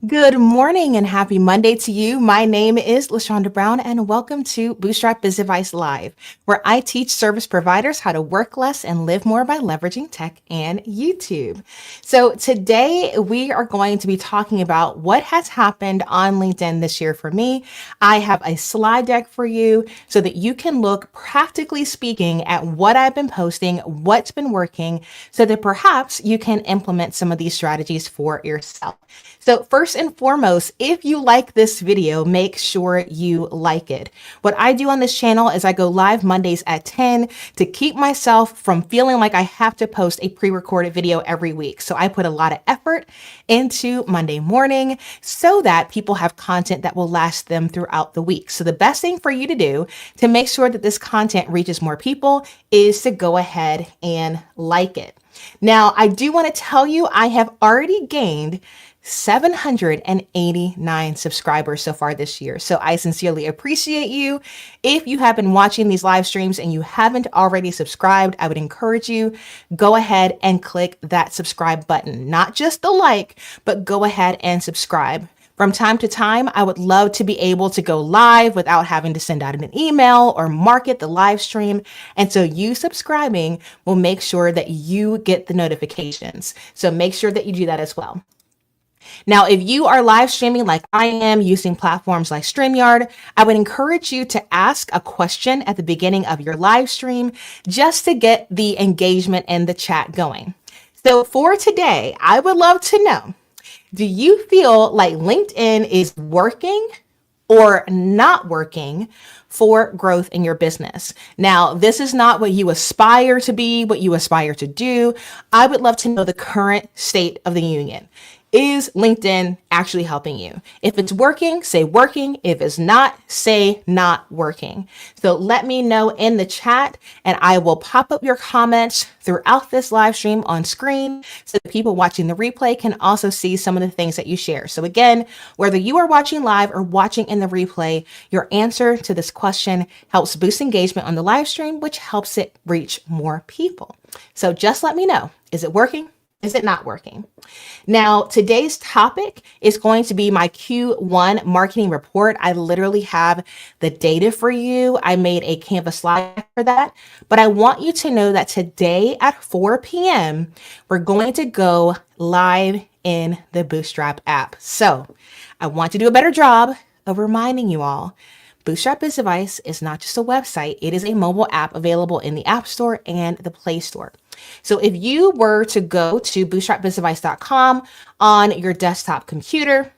Good morning and happy Monday to you. My name is LaShonda Brown and welcome to Bootstrap Biz Advice Live, where I teach service providers how to work less and live more by leveraging tech and YouTube. So today we are going to be talking about what has happened on LinkedIn this year for me. I have a slide deck for you so that you can look, practically speaking, at what I've been posting, what's been working, so that perhaps you can implement some of these strategies for yourself. So first and foremost, if you like this video, make sure you like it. What I do on this channel is I go live Mondays at 10 to keep myself from feeling like I have to post a pre-recorded video every week. So I put a lot of effort into Monday morning so that people have content that will last them throughout the week. So the best thing for you to do to make sure that this content reaches more people is to go ahead and like it. Now, I do want to tell you, I have already gained 789 subscribers so far this year. So I sincerely appreciate you. If you have been watching these live streams and you haven't already subscribed, I would encourage you, go ahead and click that subscribe button, not just the like, but go ahead and subscribe. From time to time, I would love to be able to go live without having to send out an email or market the live stream. And so you subscribing will make sure that you get the notifications. So make sure that you do that as well. Now, if you are live streaming like I am using platforms like StreamYard, I would encourage you to ask a question at the beginning of your live stream just to get the engagement and the chat going. So for today, I would love to know, do you feel like LinkedIn is working or not working for growth in your business? Now, this is not what you aspire to be, what you aspire to do. I would love to know the current state of the union. Is LinkedIn actually helping you? If it's working, say working. If it's not, say not working. So let me know in the chat and I will pop up your comments throughout this live stream on screen so the people watching the replay can also see some of the things that you share. So again, whether you are watching live or watching in the replay, your answer to this question helps boost engagement on the live stream, which helps it reach more people. So just let me know, is it working? Is it not working? Now, today's topic is going to be my Q1 marketing report. I literally have the data for you. I made a Canva slide for that, but I want you to know that today at 4 p.m., we're going to go live in the Bootstrap app. So I want to do a better job of reminding you all, Bootstrap Biz Advice is not just a website. It is a mobile app available in the App Store and the Play Store. So if you were to go to bootstrapbizadvice.com on your desktop computer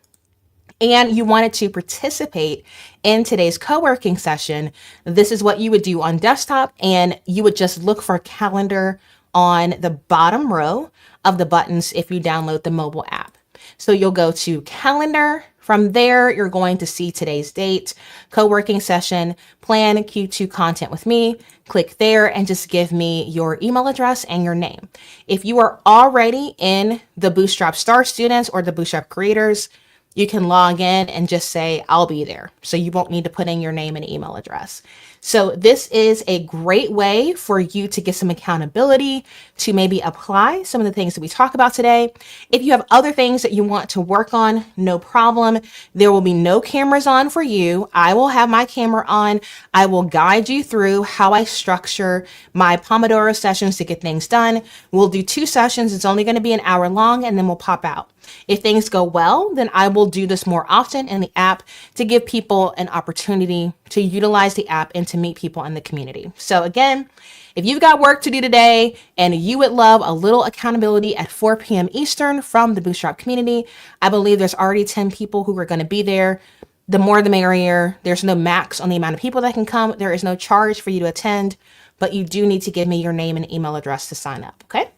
and you wanted to participate in today's co-working session, this is what you would do on desktop, and you would just look for calendar on the bottom row of the buttons if you download the mobile app. So you'll go to calendar. From there, you're going to see today's date, co-working session, plan Q2 content with me. Click there and just give me your email address and your name. If you are already in the Bootstrap Star Students or the Bootstrap Creators, you can log in and just say, I'll be there. So you won't need to put in your name and email address. So this is a great way for you to get some accountability, to maybe apply some of the things that we talk about today. If you have other things that you want to work on, no problem. There will be no cameras on for you. I will have my camera on. I will guide you through how I structure my Pomodoro sessions to get things done. We'll do 2 sessions. It's only going to be an hour long, and then we'll pop out. If things go well, then I will do this more often in the app to give people an opportunity to utilize the app and to meet people in the community. So again, if you've got work to do today and you would love a little accountability at 4 p.m. Eastern from the Bootstrap community, I believe there's already 10 people who are going to be there. The more the merrier. There's no max on the amount of people that can come. There is no charge for you to attend, but you do need to give me your name and email address to sign up, okay?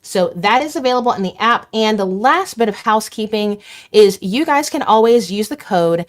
So that is available in the app. And the last bit of housekeeping is you guys can always use the code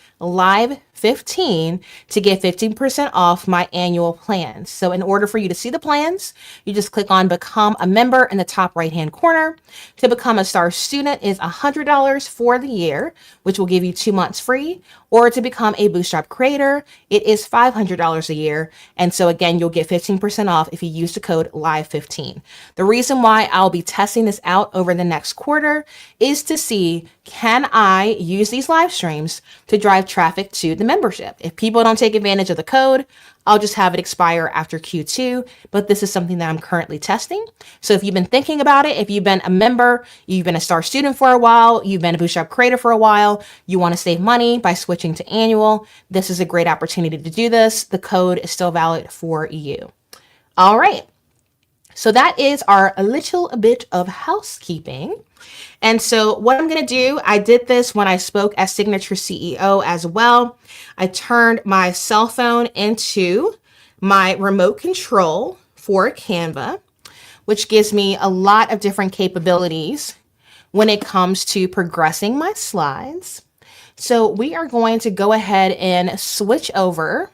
15 to get 15% off my annual plans. So in order for you to see the plans, you just click on become a member in the top right hand corner. To become a star student is $100 for the year, which will give you 2 months free. Or to become a Bootstrap creator, it is $500 a year. And so again, you'll get 15% off if you use the code LIVE15. The reason why I'll be testing this out over the next quarter is to see, can I use these live streams to drive traffic to the membership? If people don't take advantage of the code, I'll just have it expire after Q2, but this is something that I'm currently testing. So if you've been thinking about it, if you've been a member, you've been a star student for a while, you've been a Bootstrap creator for a while, you want to save money by switching to annual, this is a great opportunity to do this. The code is still valid for you. All right. So that is our little bit of housekeeping. And so what I'm going to do, I did this when I spoke as Signature CEO as well. I turned my cell phone into my remote control for Canva, which gives me a lot of different capabilities when it comes to progressing my slides. So we are going to go ahead and switch over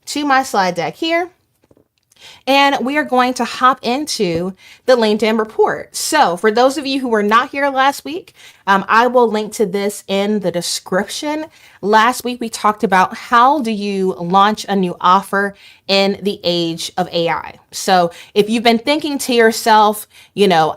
to my slide deck here. And we are going to hop into the LinkedIn report. So for those of you who were not here last week, I will link to this in the description. Last week, we talked about how do you launch a new offer in the age of AI. So if you've been thinking to yourself,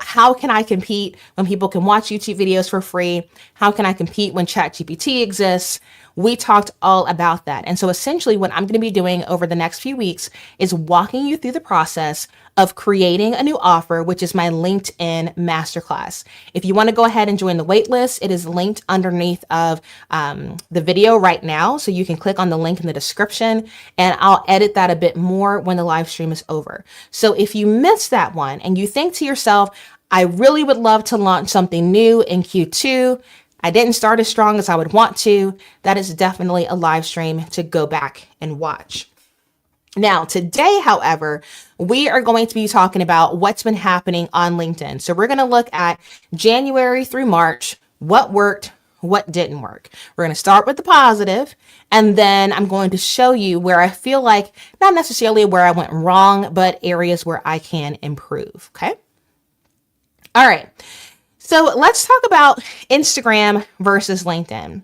how can I compete when people can watch YouTube videos for free? How can I compete when ChatGPT exists? We talked all about that. And so essentially what I'm going to be doing over the next few weeks is walking you through the process of creating a new offer, which is my LinkedIn masterclass. If you want to go ahead and join the waitlist, it is linked underneath of the video right now. So you can click on the link in the description and I'll edit that a bit more when the live stream is over. So if you missed that one and you think to yourself, I really would love to launch something new in Q2, I didn't start as strong as I would want to, that is definitely a live stream to go back and watch. Now, today, however, we are going to be talking about what's been happening on LinkedIn. So we're going to look at January through March, what worked, what didn't work. We're going to start with the positive, and then I'm going to show you where I feel like, not necessarily where I went wrong, but areas where I can improve. Okay. All right. So let's talk about Instagram versus LinkedIn.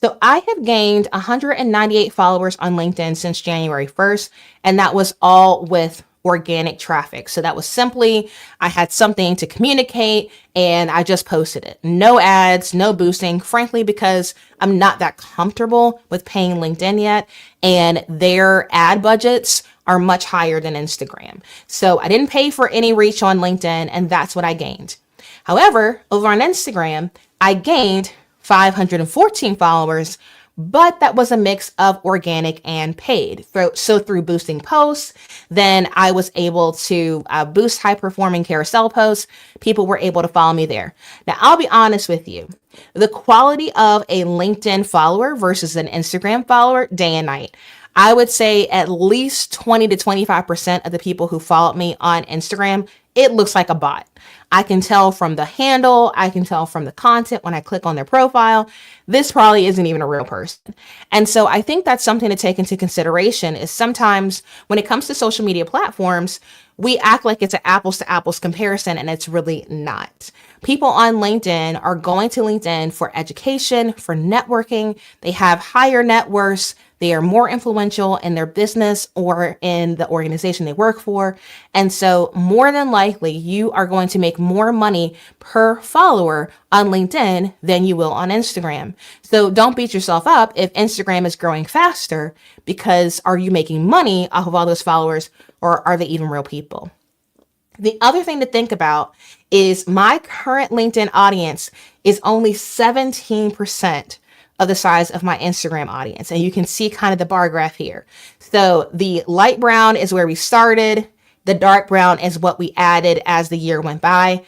So I have gained 198 followers on LinkedIn since January 1st, and that was all with organic traffic. So that was simply, I had something to communicate and I just posted it. No ads, no boosting, frankly, because I'm not that comfortable with paying LinkedIn yet, and their ad budgets are much higher than Instagram. So I didn't pay for any reach on LinkedIn, and that's what I gained. However, over on Instagram, I gained 514 followers, but that was a mix of organic and paid. So through boosting posts, then I was able to boost high performing carousel posts. People were able to follow me there. Now, I'll be honest with you. The quality of a LinkedIn follower versus an Instagram follower, day and night. I would say at least 20 to 25% of the people who followed me on Instagram, it looks like a bot. I can tell from the handle, I can tell from the content when I click on their profile, this probably isn't even a real person. And so I think that's something to take into consideration is sometimes when it comes to social media platforms, we act like it's an apples to apples comparison, and it's really not. People on LinkedIn are going to LinkedIn for education, for networking. They have higher net worths. They are more influential in their business or in the organization they work for. And so more than likely, you are going to make more money per follower on LinkedIn than you will on Instagram. So don't beat yourself up if Instagram is growing faster, because are you making money off of all those followers, or are they even real people? The other thing to think about is my current LinkedIn audience is only 17% of the size of my Instagram audience. And you can see kind of the bar graph here. So the light brown is where we started. The dark brown is what we added as the year went by.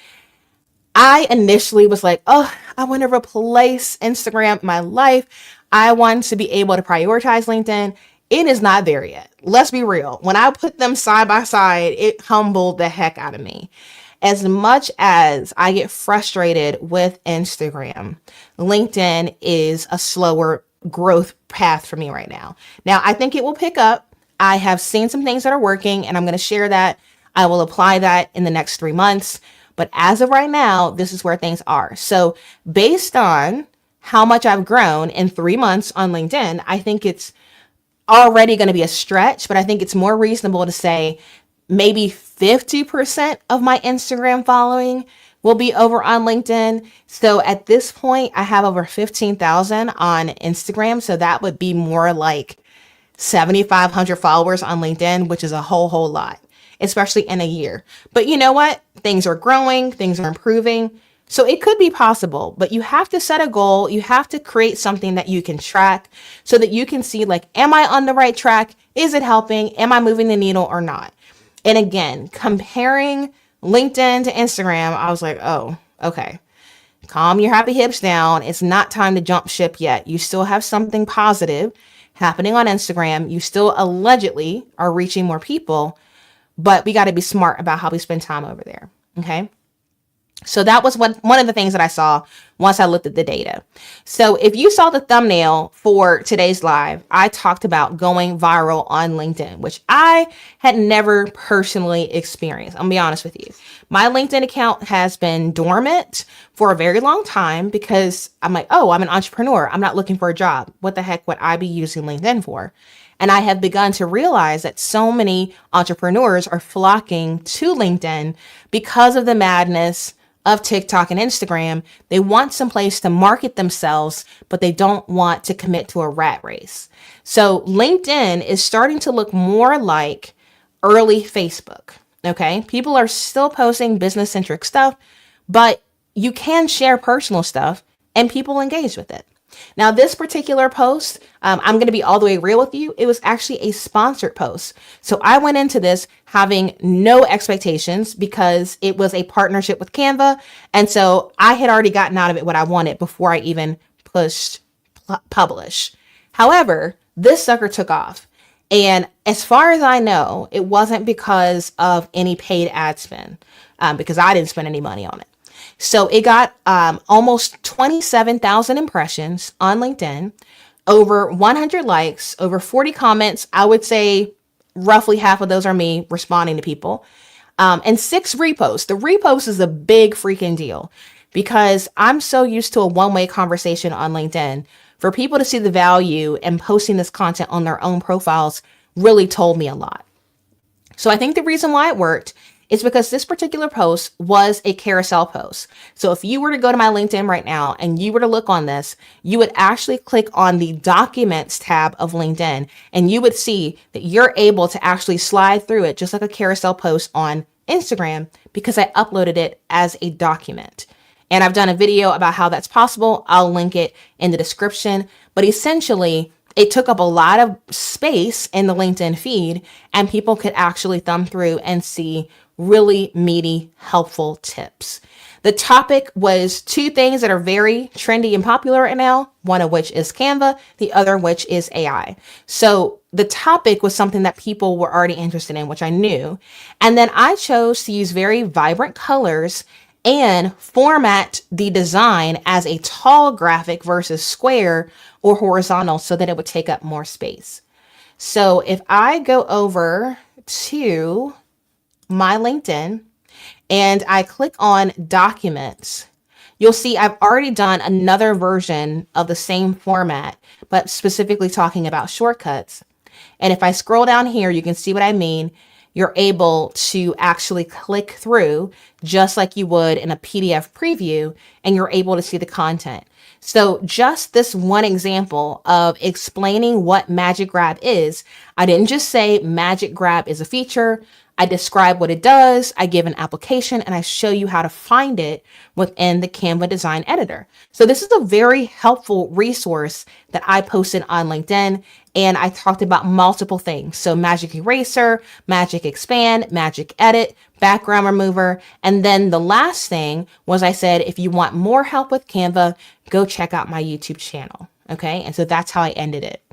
I initially was like, oh, I want to replace Instagram in my life. I want to be able to prioritize LinkedIn. It is not there yet. Let's be real. When I put them side by side, it humbled the heck out of me. As much as I get frustrated with Instagram, LinkedIn is a slower growth path for me right now. Now, I think it will pick up. I have seen some things that are working, and I'm going to share that. I will apply that in the next 3 months. But as of right now, this is where things are. So based on how much I've grown in 3 months on LinkedIn, I think it's already going to be a stretch, but I think it's more reasonable to say maybe 50% of my Instagram following will be over on LinkedIn. So at this point, I have over 15,000 on Instagram. So that would be more like 7,500 followers on LinkedIn, which is a whole lot, especially in a year. But you know what? Things are growing, things are improving. So it could be possible, but you have to set a goal. You have to create something that you can track so that you can see, like, am I on the right track? Is it helping? Am I moving the needle or not? And again, comparing LinkedIn to Instagram, I was like, oh, okay. Calm your happy hips down. It's not time to jump ship yet. You still have something positive happening on Instagram. You still allegedly are reaching more people, but we got to be smart about how we spend time over there. Okay. So that was one of the things that I saw once I looked at the data. So if you saw the thumbnail for today's live, I talked about going viral on LinkedIn, which I had never personally experienced. I'm gonna be honest with you. My LinkedIn account has been dormant for a very long time because I'm like, oh, I'm an entrepreneur. I'm not looking for a job. What the heck would I be using LinkedIn for? And I have begun to realize that so many entrepreneurs are flocking to LinkedIn because of the madness of TikTok and Instagram. They want some place to market themselves, but they don't want to commit to a rat race. So LinkedIn is starting to look more like early Facebook. Okay. People are still posting business centric stuff, but you can share personal stuff and people engage with it. Now, this particular post, I'm going to be all the way real with you. It was actually a sponsored post. So I went into this having no expectations because it was a partnership with Canva. And so I had already gotten out of it what I wanted before I even pushed publish. However, this sucker took off. And as far as I know, it wasn't because of any paid ad spend, because I didn't spend any money on it. So it got almost 27,000 impressions on LinkedIn, over 100 likes, over 40 comments. I would say roughly half of those are me responding to people, and 6 reposts. The repost is a big freaking deal because I'm so used to a one-way conversation on LinkedIn. For people to see the value and posting this content on their own profiles really told me a lot. So I think the reason why it worked is because this particular post was a carousel post. So if you were to go to my LinkedIn right now and you were to look on this, you would actually click on the Documents tab of LinkedIn and you would see that you're able to actually slide through it just like a carousel post on Instagram because I uploaded it as a document. And I've done a video about how that's possible. I'll link it in the description. But essentially, it took up a lot of space in the LinkedIn feed and people could actually thumb through and see really meaty, helpful tips. The topic was 2 things that are very trendy and popular right now, one of which is Canva, the other which is AI. So the topic was something that people were already interested in, which I knew. And then I chose to use very vibrant colors and format the design as a tall graphic versus square or horizontal so that it would take up more space. So if I go over to my LinkedIn and I click on Documents, you'll see I've already done another version of the same format, but specifically talking about shortcuts. And if I scroll down here, you can see what I mean. You're able to actually click through just like you would in a PDF preview, and you're able to see the content. So just this one example of explaining what Magic Grab is, I didn't just say Magic Grab is a feature. I describe what it does, I give an application, and I show you how to find it within the Canva design editor. So this is a very helpful resource that I posted on LinkedIn, and I talked about multiple things. So Magic Eraser, Magic Expand, Magic Edit, Background Remover. And then the last thing was I said, if you want more help with Canva, go check out my YouTube channel. Okay. And so that's how I ended it.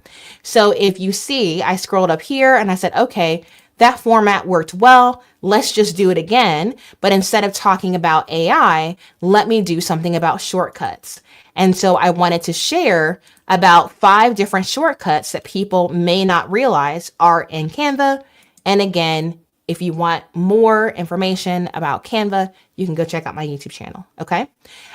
So if you see, I scrolled up here and I said, okay, that format worked well. Let's just do it again. But instead of talking about AI, let me do something about shortcuts. And so I wanted to share about 5 different shortcuts that people may not realize are in Canva. And again, if you want more information about Canva, you can go check out my YouTube channel. Okay.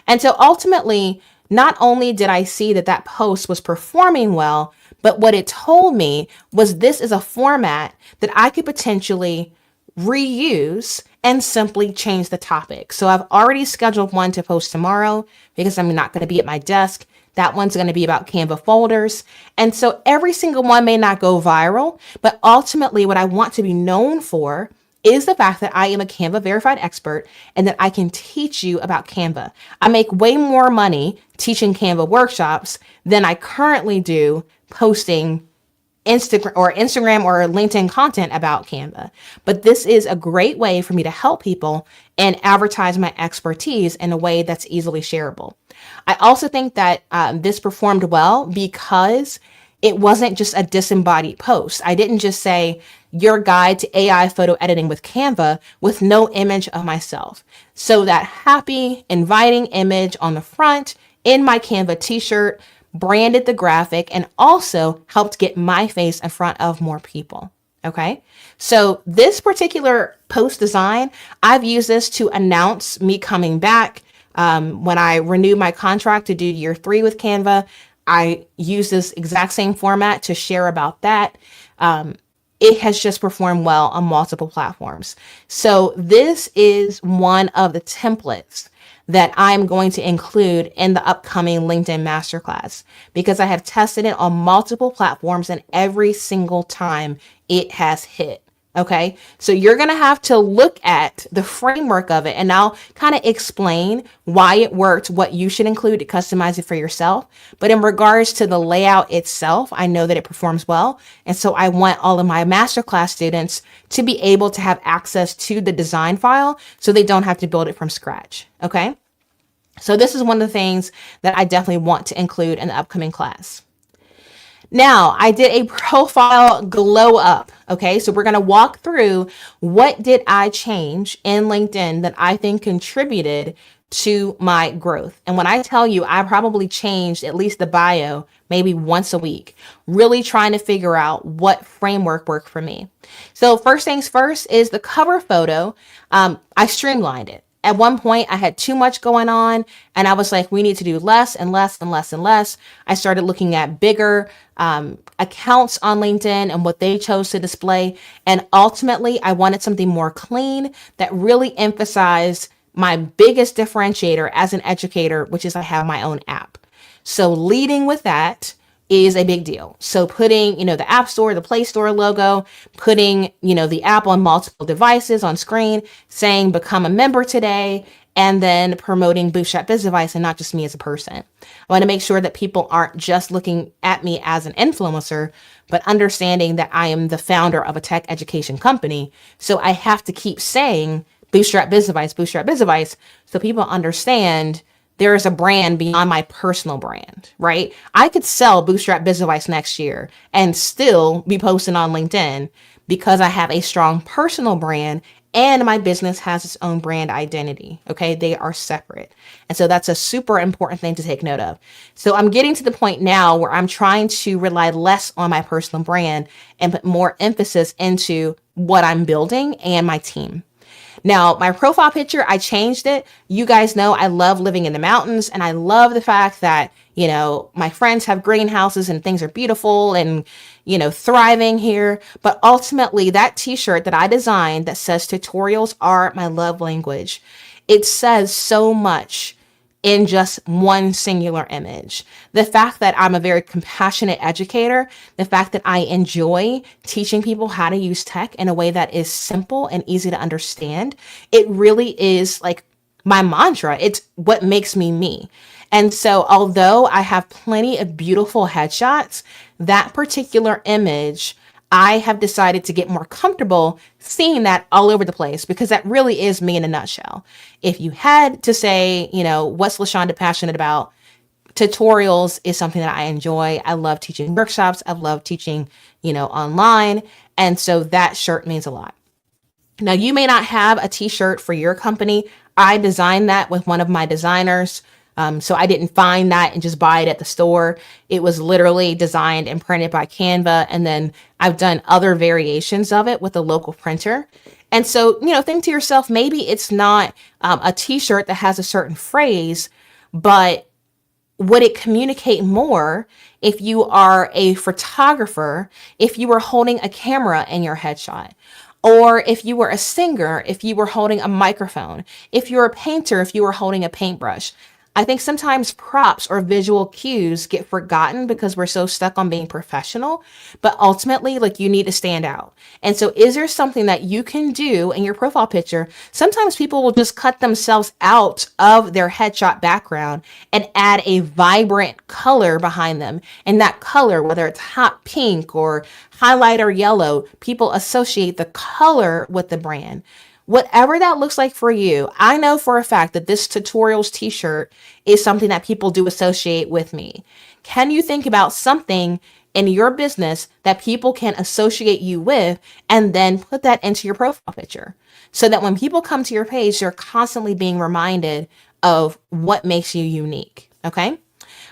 And so ultimately, not only did I see that that post was performing well, but what it told me was this is a format that I could potentially reuse and simply change the topic. So I've already scheduled one to post tomorrow because I'm not going to be at my desk. That one's going to be about Canva folders. And so every single one may not go viral, but ultimately what I want to be known for is the fact that I am a Canva verified expert and that I can teach you about Canva. I make way more money teaching Canva workshops than I currently do posting Instagram or LinkedIn content about Canva. But this is a great way for me to help people and advertise my expertise in a way that's easily shareable. I also think that this performed well because it wasn't just a disembodied post. I didn't just say your guide to AI photo editing with Canva with no image of myself. So that happy, inviting image on the front in my Canva t-shirt branded the graphic and also helped get my face in front of more people. Okay. So this particular post design, I've used this to announce me coming back. When I renew my contract to do year 3 with Canva, I use this exact same format to share about that. It has just performed well on multiple platforms. So this is one of the templates that I'm going to include in the upcoming LinkedIn Masterclass because I have tested it on multiple platforms and every single time it has hit. Okay, so you're going to have to look at the framework of it and I'll kind of explain why it worked, what you should include to customize it for yourself. But in regards to the layout itself, I know that it performs well. And so I want all of my masterclass students to be able to have access to the design file so they don't have to build it from scratch. Okay, so this is one of the things that I definitely want to include in the upcoming class. Now, I did a profile glow up. Okay, so we're going to walk through what did I change in LinkedIn that I think contributed to my growth. And when I tell you, I probably changed at least the bio maybe once a week, really trying to figure out what framework worked for me. So first things first is the cover photo. I streamlined it. At one point, I had too much going on and I was like, we need to do less and less and less and less. I started looking at bigger accounts on LinkedIn and what they chose to display. And ultimately, I wanted something more clean that really emphasized my biggest differentiator as an educator, which is I have my own app. So leading with that is a big deal. So putting, the App Store, the Play Store logo, putting, the app on multiple devices on screen, saying become a member today, and then promoting Bootstrap Biz Device and not just me as a person. I want to make sure that people aren't just looking at me as an influencer, but understanding that I am the founder of a tech education company. So I have to keep saying Bootstrap Biz Device, Bootstrap Biz Device, so people understand there is a brand beyond my personal brand, right? I could sell Bootstrap Biz Device next year and still be posting on LinkedIn because I have a strong personal brand and my business has its own brand identity. Okay. They are separate. And so that's a super important thing to take note of. So I'm getting to the point now where I'm trying to rely less on my personal brand and put more emphasis into what I'm building and my team. Now, my profile picture, I changed it. You guys know I love living in the mountains and I love the fact that, my friends have greenhouses and things are beautiful and, thriving here. But ultimately, that t-shirt that I designed that says tutorials are my love language, it says so much in just one singular image. The fact that I'm a very compassionate educator, the fact that I enjoy teaching people how to use tech in a way that is simple and easy to understand, it really is like my mantra. It's what makes me me. And so although I have plenty of beautiful headshots, that particular image, I have decided to get more comfortable seeing that all over the place because that really is me in a nutshell. If you had to say, what's LaShonda passionate about? Tutorials is something that I enjoy. I love teaching workshops. I love teaching, online. And so that shirt means a lot. Now, you may not have a t-shirt for your company. I designed that with one of my designers. So I didn't find that and just buy it at the store. It was literally designed and printed by Canva. And then I've done other variations of it with a local printer. And so, think to yourself, maybe it's not a t-shirt that has a certain phrase, but would it communicate more if you are a photographer, if you were holding a camera in your headshot? Or if you were a singer, if you were holding a microphone, if you're a painter, if you were holding a paintbrush. I think sometimes props or visual cues get forgotten because we're so stuck on being professional, but ultimately, like, you need to stand out. And so is there something that you can do in your profile picture? Sometimes people will just cut themselves out of their headshot background and add a vibrant color behind them. And that color, whether it's hot pink or highlighter yellow, people associate the color with the brand. Whatever that looks like for you, I know for a fact that this tutorials t-shirt is something that people do associate with me. Can you think about something in your business that people can associate you with and then put that into your profile picture so that when people come to your page, they're constantly being reminded of what makes you unique? Okay.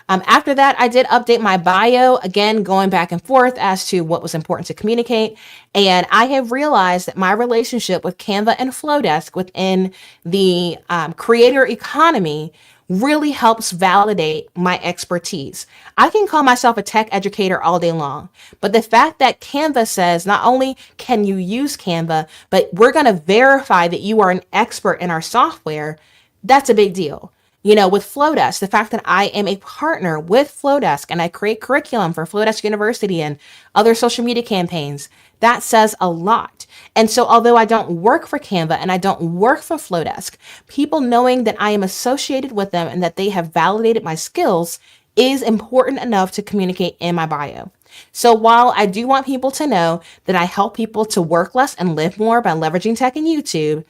After that, I did update my bio, again, going back and forth as to what was important to communicate. And I have realized that my relationship with Canva and Flowdesk within the creator economy really helps validate my expertise. I can call myself a tech educator all day long, but the fact that Canva says not only can you use Canva, but we're going to verify that you are an expert in our software, that's a big deal. With Flowdesk, the fact that I am a partner with Flowdesk and I create curriculum for Flowdesk University and other social media campaigns, that says a lot. And so although I don't work for Canva and I don't work for Flowdesk, people knowing that I am associated with them and that they have validated my skills is important enough to communicate in my bio. So while I do want people to know that I help people to work less and live more by leveraging tech and YouTube,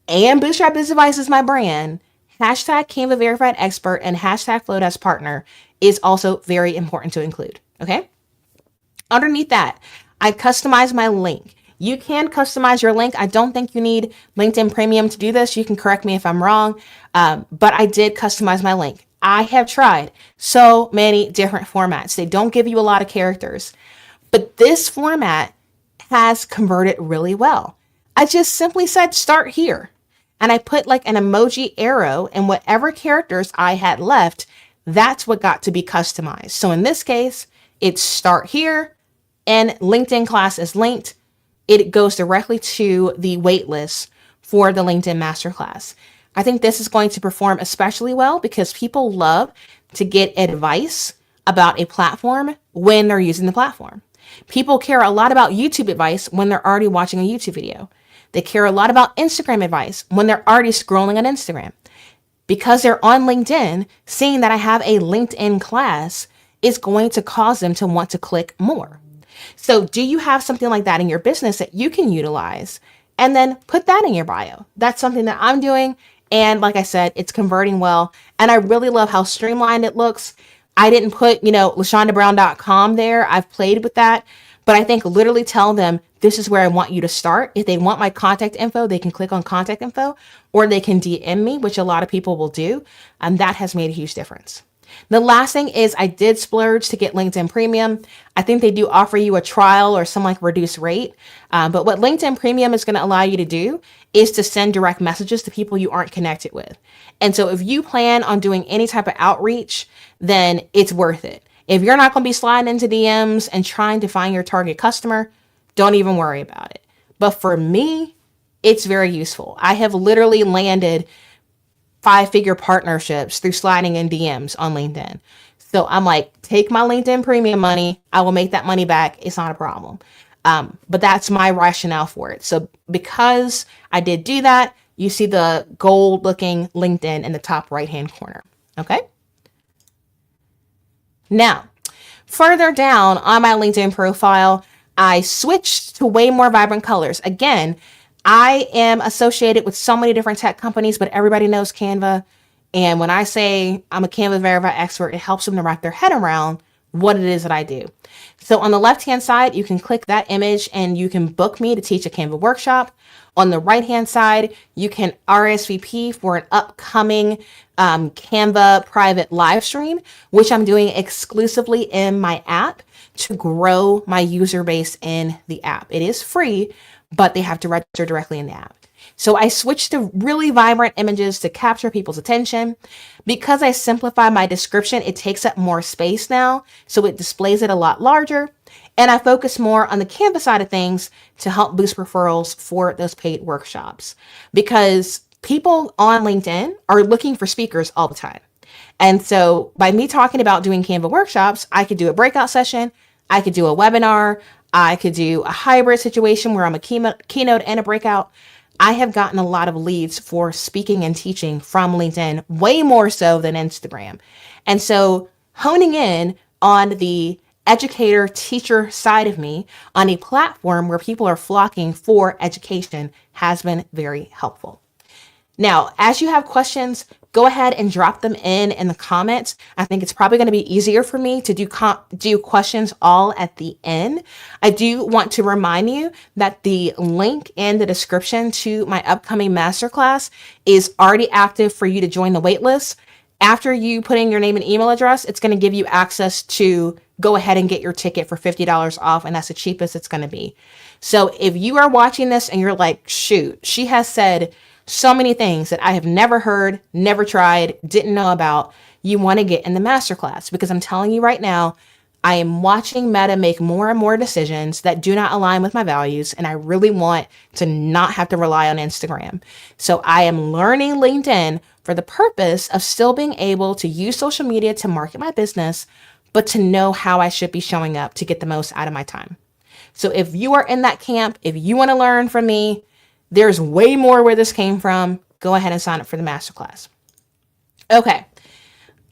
and Bootstrap Biz Advice is my brand, hashtag Canva Verified Expert and hashtag Flowdesk Partner is also very important to include. Okay. Underneath that, I customize my link. You can customize your link. I don't think you need LinkedIn Premium to do this. You can correct me if I'm wrong, but I did customize my link. I have tried so many different formats. They don't give you a lot of characters, but this format has converted really well. I just simply said, start here. And I put like an emoji arrow, and whatever characters I had left, that's what got to be customized. So in this case, it's start here and LinkedIn class is linked. It goes directly to the waitlist for the LinkedIn Masterclass. I think this is going to perform especially well because people love to get advice about a platform when they're using the platform. People care a lot about YouTube advice when they're already watching a YouTube video. They care a lot about Instagram advice when they're already scrolling on Instagram. Because they're on LinkedIn, seeing that I have a LinkedIn class is going to cause them to want to click more. So do you have something like that in your business that you can utilize? And then put that in your bio. That's something that I'm doing. And like I said, it's converting well. And I really love how streamlined it looks. I didn't put, LashondaBrown.com there. I've played with that. But I think literally tell them, this is where I want you to start. If they want my contact info, they can click on contact info or they can DM me, which a lot of people will do. And that has made a huge difference. The last thing is I did splurge to get LinkedIn Premium. I think they do offer you a trial or some like reduced rate. But what LinkedIn Premium is going to allow you to do is to send direct messages to people you aren't connected with. And so if you plan on doing any type of outreach, then it's worth it. If you're not going to be sliding into DMs and trying to find your target customer, don't even worry about it. But for me, it's very useful. I have literally landed 5-figure partnerships through sliding in DMs on LinkedIn. So I'm like, take my LinkedIn Premium money. I will make that money back. It's not a problem. But that's my rationale for it. So because I did do that, you see the gold looking LinkedIn in the top right-hand corner. Okay. Now, further down on my LinkedIn profile, I switched to way more vibrant colors. Again, I am associated with so many different tech companies, but everybody knows Canva. And when I say I'm a Canva Verified Expert, it helps them to wrap their head around what it is that I do. So on the left-hand side, you can click that image and you can book me to teach a Canva workshop, On the right-hand side, you can RSVP for an upcoming Canva private live stream, which I'm doing exclusively in my app to grow my user base in the app. It is free, but they have to register directly in the app. So I switched to really vibrant images to capture people's attention. Because I simplify my description, it takes up more space now, so it displays it a lot larger. And I focus more on the Canva side of things to help boost referrals for those paid workshops. Because people on LinkedIn are looking for speakers all the time. And so by me talking about doing Canva workshops, I could do a breakout session, I could do a webinar, I could do a hybrid situation where I'm a keynote and a breakout. I have gotten a lot of leads for speaking and teaching from LinkedIn, way more so than Instagram. And so honing in on the educator teacher side of me on a platform where people are flocking for education has been very helpful. Now, as you have questions, go ahead and drop them in the comments. I think it's probably going to be easier for me to do questions all at the end. I do want to remind you that the link in the description to my upcoming masterclass is already active for you to join the waitlist. After you put in your name and email address, it's going to give you access to go ahead and get your ticket for $50 off, and that's the cheapest it's going to be. So if you are watching this and you're like, shoot, she has said so many things that I have never heard, never tried, didn't know about, you want to get in the masterclass, because I'm telling you right now, I am watching Meta make more and more decisions that do not align with my values, and I really want to not have to rely on Instagram. So I am learning LinkedIn for the purpose of still being able to use social media to market my business, but to know how I should be showing up to get the most out of my time. So if you are in that camp, if you want to learn from me, there's way more where this came from. Go ahead and sign up for the masterclass. Okay.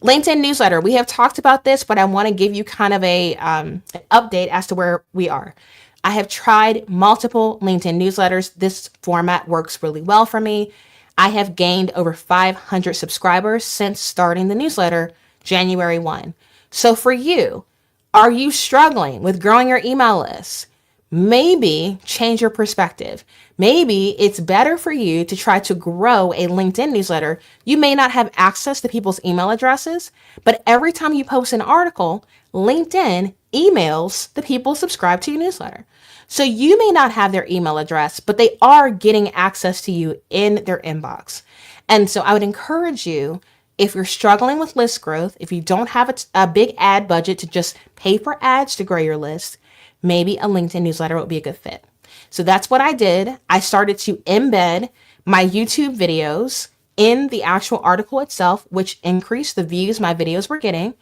LinkedIn newsletter. We have talked about this, but I want to give you kind of an update as to where we are. I have tried multiple LinkedIn newsletters. This format works really well for me. I have gained over 500 subscribers since starting the newsletter January 1. So for you, are you struggling with growing your email list? Maybe change your perspective. Maybe it's better for you to try to grow a LinkedIn newsletter. You may not have access to people's email addresses, but every time you post an article, LinkedIn emails the people subscribed to your newsletter. So you may not have their email address, but they are getting access to you in their inbox. And so I would encourage you, if you're struggling with list growth, if you don't have a big ad budget to just pay for ads to grow your list, maybe a LinkedIn newsletter would be a good fit. So that's what I did. I started to embed my YouTube videos in the actual article itself, which increased the views my videos were getting.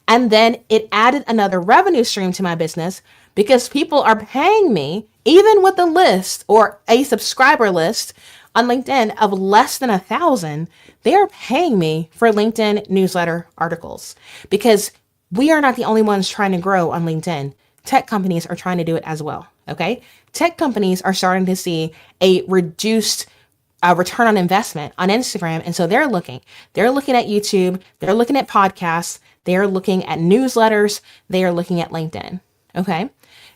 And then it added another revenue stream to my business because people are paying me, even with a list or a subscriber list on LinkedIn of less than 1,000, they are paying me for LinkedIn newsletter articles, because we are not the only ones trying to grow on LinkedIn. Tech companies are trying to do it as well. Okay. Tech companies are starting to see a reduced return on investment on Instagram. And so they're looking at YouTube, they're looking at podcasts, they're looking at newsletters, they are looking at LinkedIn. Okay.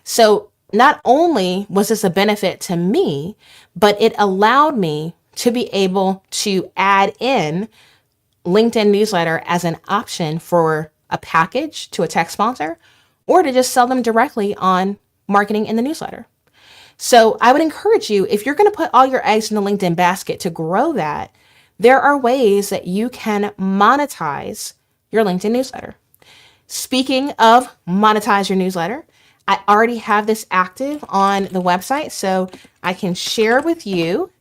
So not only was this a benefit to me, but it allowed me to be able to add in LinkedIn newsletter as an option for a package to a tech sponsor, or to just sell them directly on marketing in the newsletter. So I would encourage you, if you're going to put all your eggs in the LinkedIn basket to grow that, there are ways that you can monetize your LinkedIn newsletter. Speaking of monetize your newsletter, I already have this active on the website, so I can share with you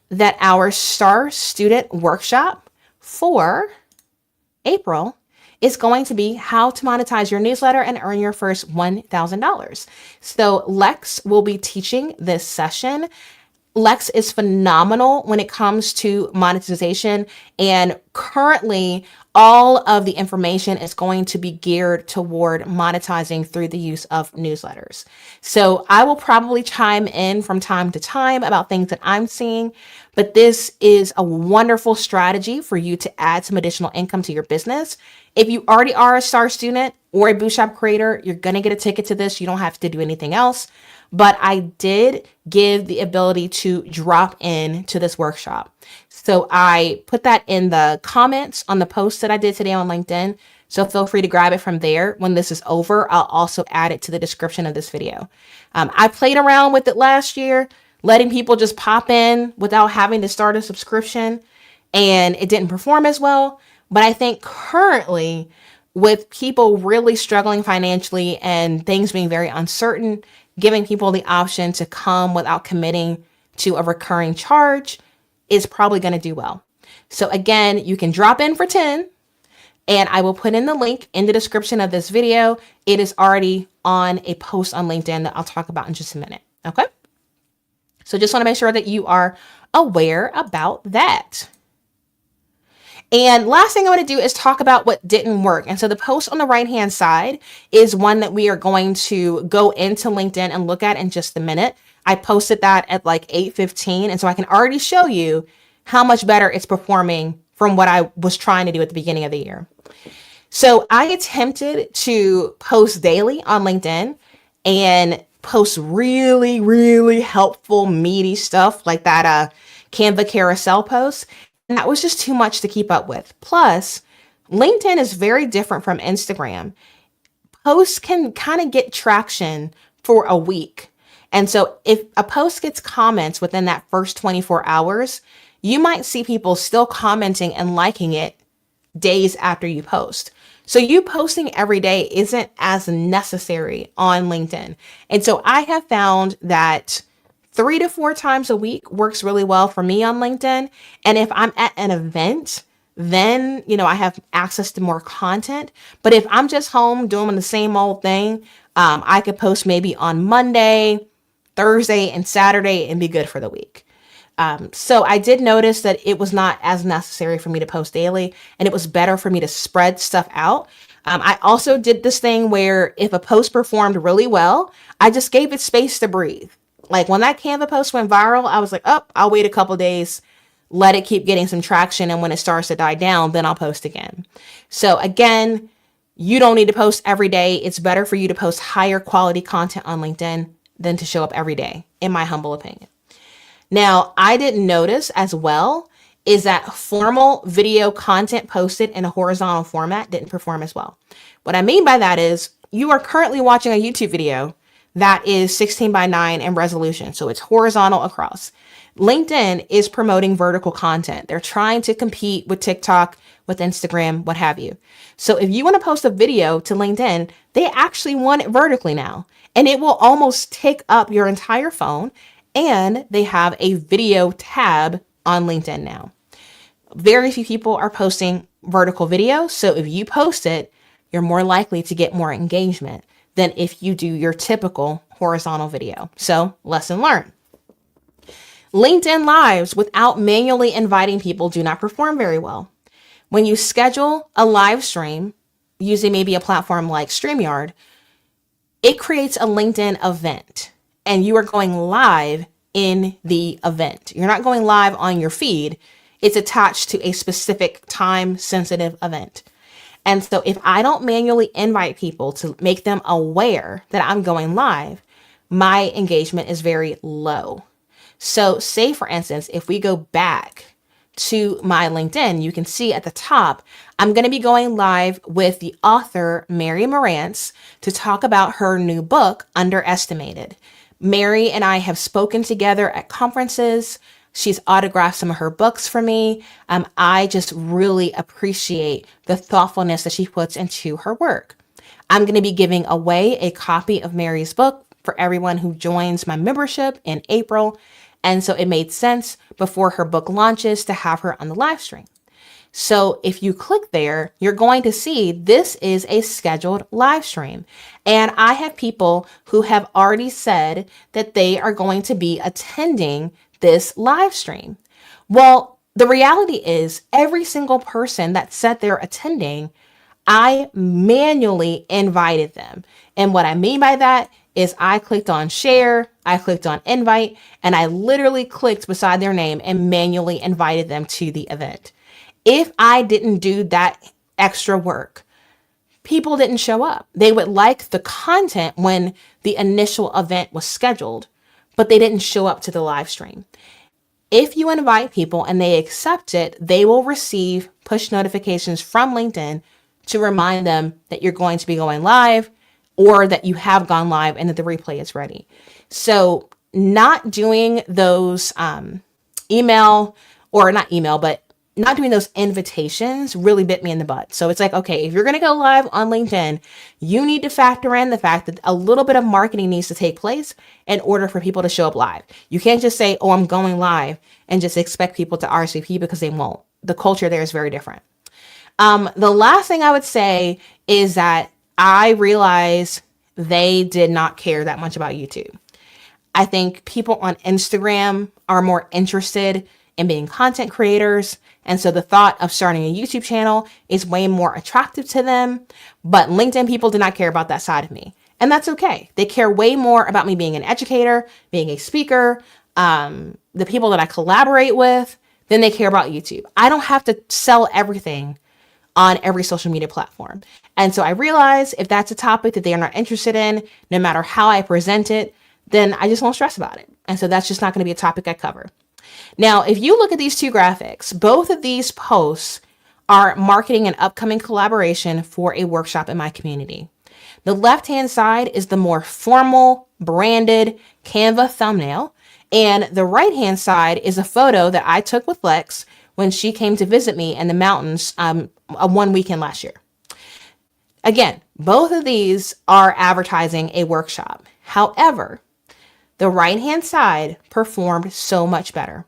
that our Star Student Workshop for April is going to be how to monetize your newsletter and earn your first $1,000. So Lex will be teaching this session. Lex is phenomenal when it comes to monetization, and currently all of the information is going to be geared toward monetizing through the use of newsletters. So I will probably chime in from time to time about things that I'm seeing, but this is a wonderful strategy for you to add some additional income to your business. If you already are a STAR student, or a Bootstrap creator, you're going to get a ticket to this. You don't have to do anything else. But I did give the ability to drop in to this workshop. So I put that in the comments on the post that I did today on LinkedIn. So feel free to grab it from there. When this is over, I'll also add it to the description of this video. I played around with it last year, letting people just pop in without having to start a subscription, and it didn't perform as well. But I think currently, with people really struggling financially and things being very uncertain, giving people the option to come without committing to a recurring charge is probably going to do well. So again, you can drop in for 10, and I will put in the link in the description of this video. It is already on a post on LinkedIn that I'll talk about in just a minute. Okay. So just want to make sure that you are aware about that. And last thing I want to do is talk about what didn't work. And so the post on the right-hand side is one that we are going to go into LinkedIn and look at in just a minute. I posted that at like 8:15. And so I can already show you how much better it's performing from what I was trying to do at the beginning of the year. So I attempted to post daily on LinkedIn and post really, really helpful, meaty stuff like that Canva carousel post. And that was just too much to keep up with. Plus, LinkedIn is very different from Instagram. Posts can kind of get traction for a week. And so if a post gets comments within that first 24 hours, you might see people still commenting and liking it days after you post. So you posting every day isn't as necessary on LinkedIn. And so I have found that 3 to 4 times a week works really well for me on LinkedIn. And if I'm at an event, then, I have access to more content. But if I'm just home doing the same old thing, I could post maybe on Monday, Thursday, and Saturday and be good for the week. So I did notice that it was not as necessary for me to post daily, and it was better for me to spread stuff out. I also did this thing where if a post performed really well, I just gave it space to breathe. Like when that Canva post went viral, I was like, oh, I'll wait a couple days, let it keep getting some traction. And when it starts to die down, then I'll post again. So again, you don't need to post every day. It's better for you to post higher quality content on LinkedIn than to show up every day, in my humble opinion. Now, I didn't notice as well is that formal video content posted in a horizontal format didn't perform as well. What I mean by that is you are currently watching a YouTube video that is 16:9 in resolution. So it's horizontal across. LinkedIn is promoting vertical content. They're trying to compete with TikTok, with Instagram, what have you. So if you want to post a video to LinkedIn, they actually want it vertically now, and it will almost take up your entire phone. And they have a video tab on LinkedIn now. Very few people are posting vertical video. So if you post it, you're more likely to get more engagement than if you do your typical horizontal video. So lesson learned. LinkedIn Lives without manually inviting people do not perform very well. When you schedule a live stream using maybe a platform like StreamYard, it creates a LinkedIn event. And you are going live in the event. You're not going live on your feed. It's attached to a specific time-sensitive event. And so if I don't manually invite people to make them aware that I'm going live, my engagement is very low. So say, for instance, if we go back to my LinkedIn, you can see at the top, I'm going to be going live with the author, Mary Marantz, to talk about her new book, Underestimated. Mary and I have spoken together at conferences. She's autographed some of her books for me. I just really appreciate the thoughtfulness that she puts into her work. I'm going to be giving away a copy of Mary's book for everyone who joins my membership in April. And so it made sense before her book launches to have her on the live stream. So if you click there, you're going to see this is a scheduled live stream. And I have people who have already said that they are going to be attending this live stream. Well, the reality is every single person that said they're attending, I manually invited them. And what I mean by that is I clicked on share, I clicked on invite, and I literally clicked beside their name and manually invited them to the event. If I didn't do that extra work, people didn't show up. They would like the content when the initial event was scheduled, but they didn't show up to the live stream. If you invite people and they accept it, they will receive push notifications from LinkedIn to remind them that you're going to be going live or that you have gone live and that the replay is ready. So not doing those email or not email, but not doing those invitations really bit me in the butt. So it's like, okay, if you're going to go live on LinkedIn, you need to factor in the fact that a little bit of marketing needs to take place in order for people to show up live. You can't just say, oh, I'm going live and just expect people to RSVP because they won't. The culture there is very different. The last thing I would say is that I realized they did not care that much about YouTube. I think people on Instagram are more interested in being content creators. And so the thought of starting a YouTube channel is way more attractive to them. But LinkedIn people did not care about that side of me. And that's okay. They care way more about me being an educator, being a speaker, the people that I collaborate with, than they care about YouTube. I don't have to sell everything on every social media platform. And so I realize if that's a topic that they are not interested in, no matter how I present it, then I just won't stress about it. And so that's just not going to be a topic I cover. Now, if you look at these two graphics, both of these posts are marketing an upcoming collaboration for a workshop in my community. The left-hand side is the more formal, branded Canva thumbnail, and the right-hand side is a photo that I took with Lex when she came to visit me in the mountains one weekend last year. Again, both of these are advertising a workshop. However, the right-hand side performed so much better.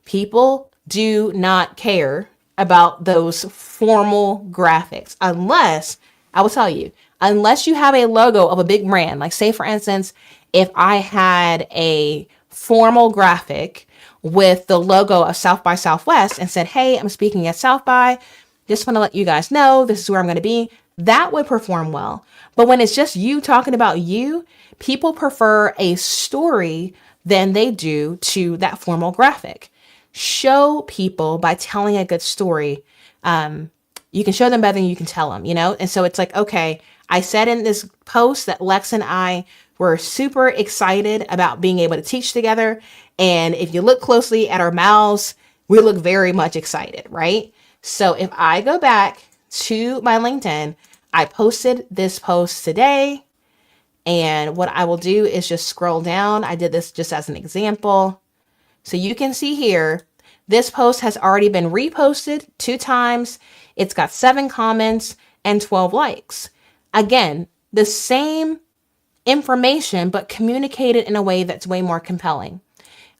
People do not care about those formal graphics unless, I will tell you, unless you have a logo of a big brand. Like say, for instance, if I had a formal graphic with the logo of South by Southwest and said, hey, I'm speaking at South by, just want to let you guys know this is where I'm going to be, that would perform well. But when it's just you talking about you, people prefer a story than they do to that formal graphic. Show people by telling a good story. You can show them better than you can tell them, you know? And so it's like, okay, I said in this post that Lex and I were super excited about being able to teach together. And if you look closely at our mouths, we look very much excited, right? So if I go back to my LinkedIn, I posted this post today. And what I will do is just scroll down. I did this just as an example. So you can see here, this post has already been reposted 2 times. It's got 7 comments and 12 likes. Again, the same information, but communicated in a way that's way more compelling.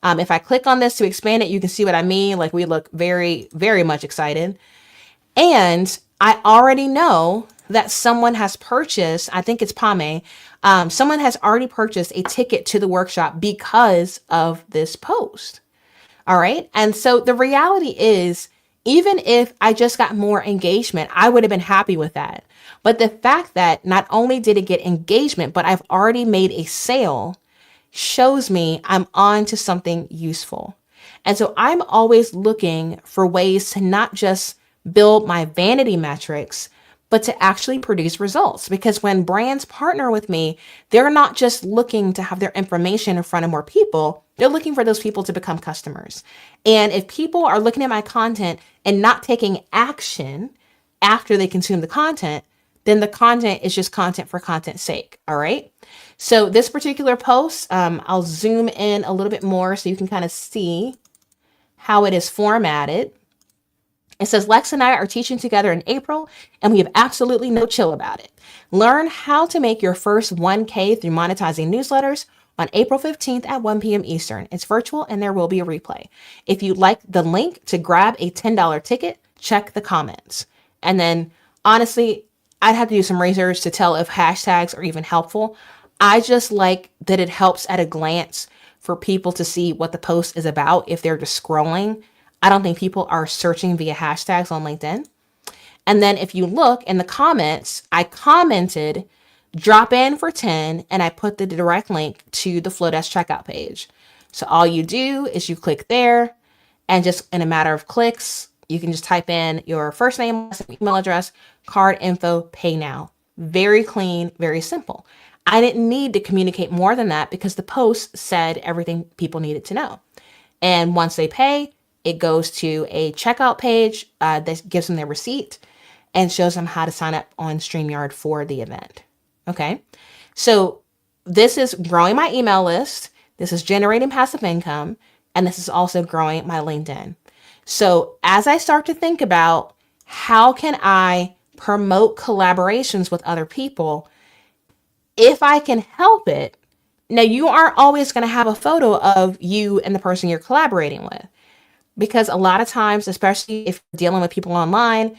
If I click on this to expand it, you can see what I mean. Like we look very, very much excited. And I already know that someone has purchased, I think it's Pame, someone has already purchased a ticket to the workshop because of this post. All right. And so the reality is, even if I just got more engagement, I would have been happy with that. But the fact that not only did it get engagement, but I've already made a sale shows me I'm on to something useful. And so I'm always looking for ways to not just build my vanity metrics, but to actually produce results. Because when brands partner with me, they're not just looking to have their information in front of more people. They're looking for those people to become customers. And if people are looking at my content and not taking action after they consume the content, then the content is just content for content's sake. All right. So this particular post, I'll zoom in a little bit more so you can kind of see how it is formatted. It says, Lex and I are teaching together in April, and we have absolutely no chill about it. Learn how to make your first 1K through monetizing newsletters on April 15th at 1 p.m. Eastern. It's virtual, and there will be a replay. If you'd like the link to grab a $10 ticket, check the comments. And then, honestly, I'd have to do some research to tell if hashtags are even helpful. I just like that it helps at a glance for people to see what the post is about if they're just scrolling. I don't think people are searching via hashtags on LinkedIn. And then if you look in the comments, I commented, drop in for 10, and I put the direct link to the Flodesk checkout page. So all you do is you click there, and just in a matter of clicks, You can just type in your first name, email address, card info, pay now. Very clean, very simple. I didn't need to communicate more than that because the post said everything people needed to know. And once they pay, it goes to a checkout page that gives them their receipt and shows them how to sign up on StreamYard for the event. Okay. So this is growing my email list. This is generating passive income. And this is also growing my LinkedIn. So as I start to think about how can I promote collaborations with other people, if I can help it, now you aren't always going to have a photo of you and the person you're collaborating with, because a lot of times, especially if you're dealing with people online,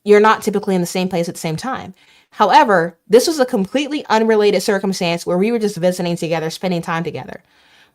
you're not typically in the same place at the same time. However, this was a completely unrelated circumstance where we were just visiting together, spending time together,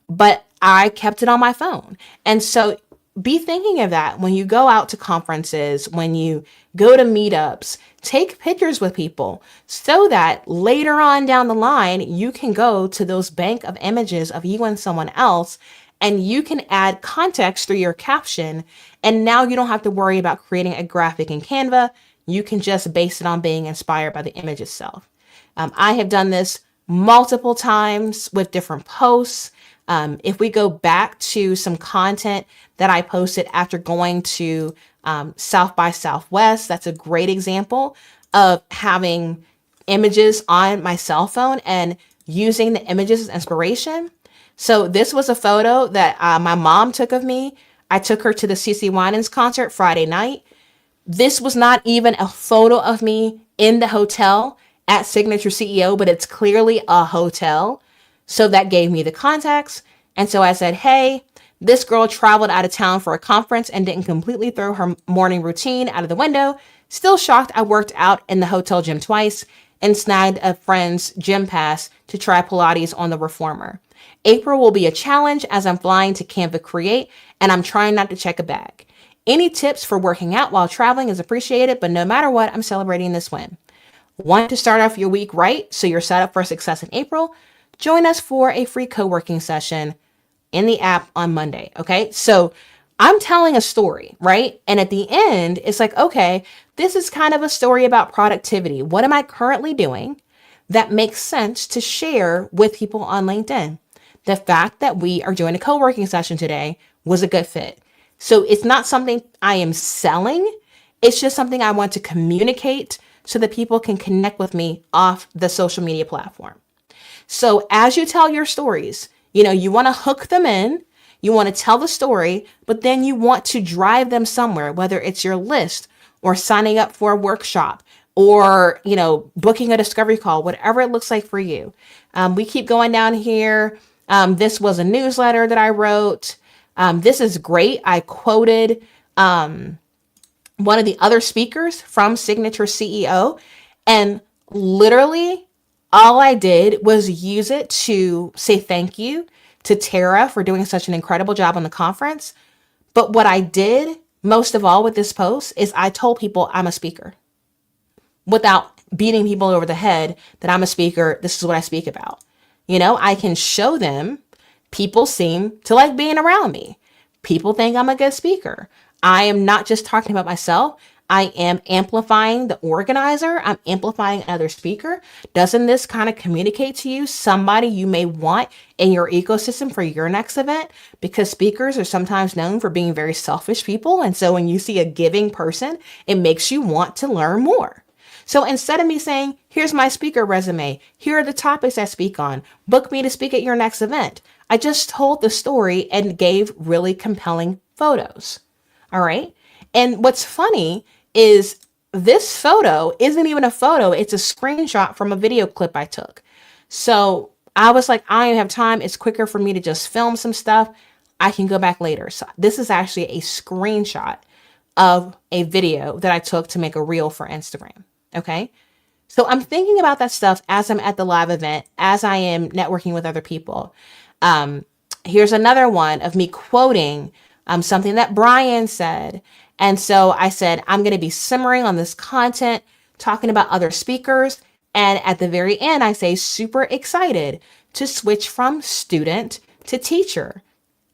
but I kept it on my phone. And so be thinking of that when you go out to conferences, when you go to meetups, take pictures with people so that later on down the line, you can go to those bank of images of you and someone else, and you can add context through your caption. And now you don't have to worry about creating a graphic in Canva. You can just base it on being inspired by the image itself. I have done this multiple times with different posts. If we go back to some content that I posted after going to South by Southwest, that's a great example of having images on my cell phone and using the images as inspiration. So this was a photo that my mom took of me. I took her to the CeCe Winans concert Friday night. This was not even a photo of me in the hotel at Signature CEO, but it's clearly a hotel. So that gave me the context. And so I said, hey, this girl traveled out of town for a conference and didn't completely throw her morning routine out of the window. Still shocked I worked out in the hotel gym twice and snagged a friend's gym pass to try Pilates on the reformer. April will be a challenge as I'm flying to Canva Create and I'm trying not to check a bag. Any tips for working out while traveling is appreciated, but no matter what, I'm celebrating this win. Want to start off your week right so you're set up for success in April? Join us for a free co-working session in the app on Monday. Okay. So I'm telling a story, right? And at the end, it's like, okay, this is kind of a story about productivity. What am I currently doing that makes sense to share with people on LinkedIn? The fact that we are doing a co-working session today was a good fit. So it's not something I am selling. It's just something I want to communicate so that people can connect with me off the social media platform. So as you tell your stories, you want to hook them in, you want to tell the story, but then you want to drive them somewhere, whether it's your list or signing up for a workshop or, booking a discovery call, whatever it looks like for you. We keep going down here. This was a newsletter that I wrote. This is great. I quoted one of the other speakers from Signature CEO, and literally all I did was use it to say thank you to Tara for doing such an incredible job on the conference. But what I did most of all with this post is I told people I'm a speaker without beating people over the head that I'm a speaker. This is what I speak about. I can show them. People seem to like being around me. People think I'm a good speaker. I am not just talking about myself. I am amplifying the organizer. I'm amplifying another speaker. Doesn't this kind of communicate to you somebody you may want in your ecosystem for your next event? Because speakers are sometimes known for being very selfish people. And so when you see a giving person, it makes you want to learn more. So instead of me saying, here's my speaker resume, here are the topics I speak on, book me to speak at your next event, I just told the story and gave really compelling photos. All right. And what's funny is this photo isn't even a photo. It's a screenshot from a video clip I took. So I was like, I don't have time. It's quicker for me to just film some stuff. I can go back later. So this is actually a screenshot of a video that I took to make a reel for Instagram. Okay. So I'm thinking about that stuff as I'm at the live event, as I am networking with other people. Here's another one of me quoting something that Brian said. And so I said, I'm going to be simmering on this content, talking about other speakers. And at the very end, I say, super excited to switch from student to teacher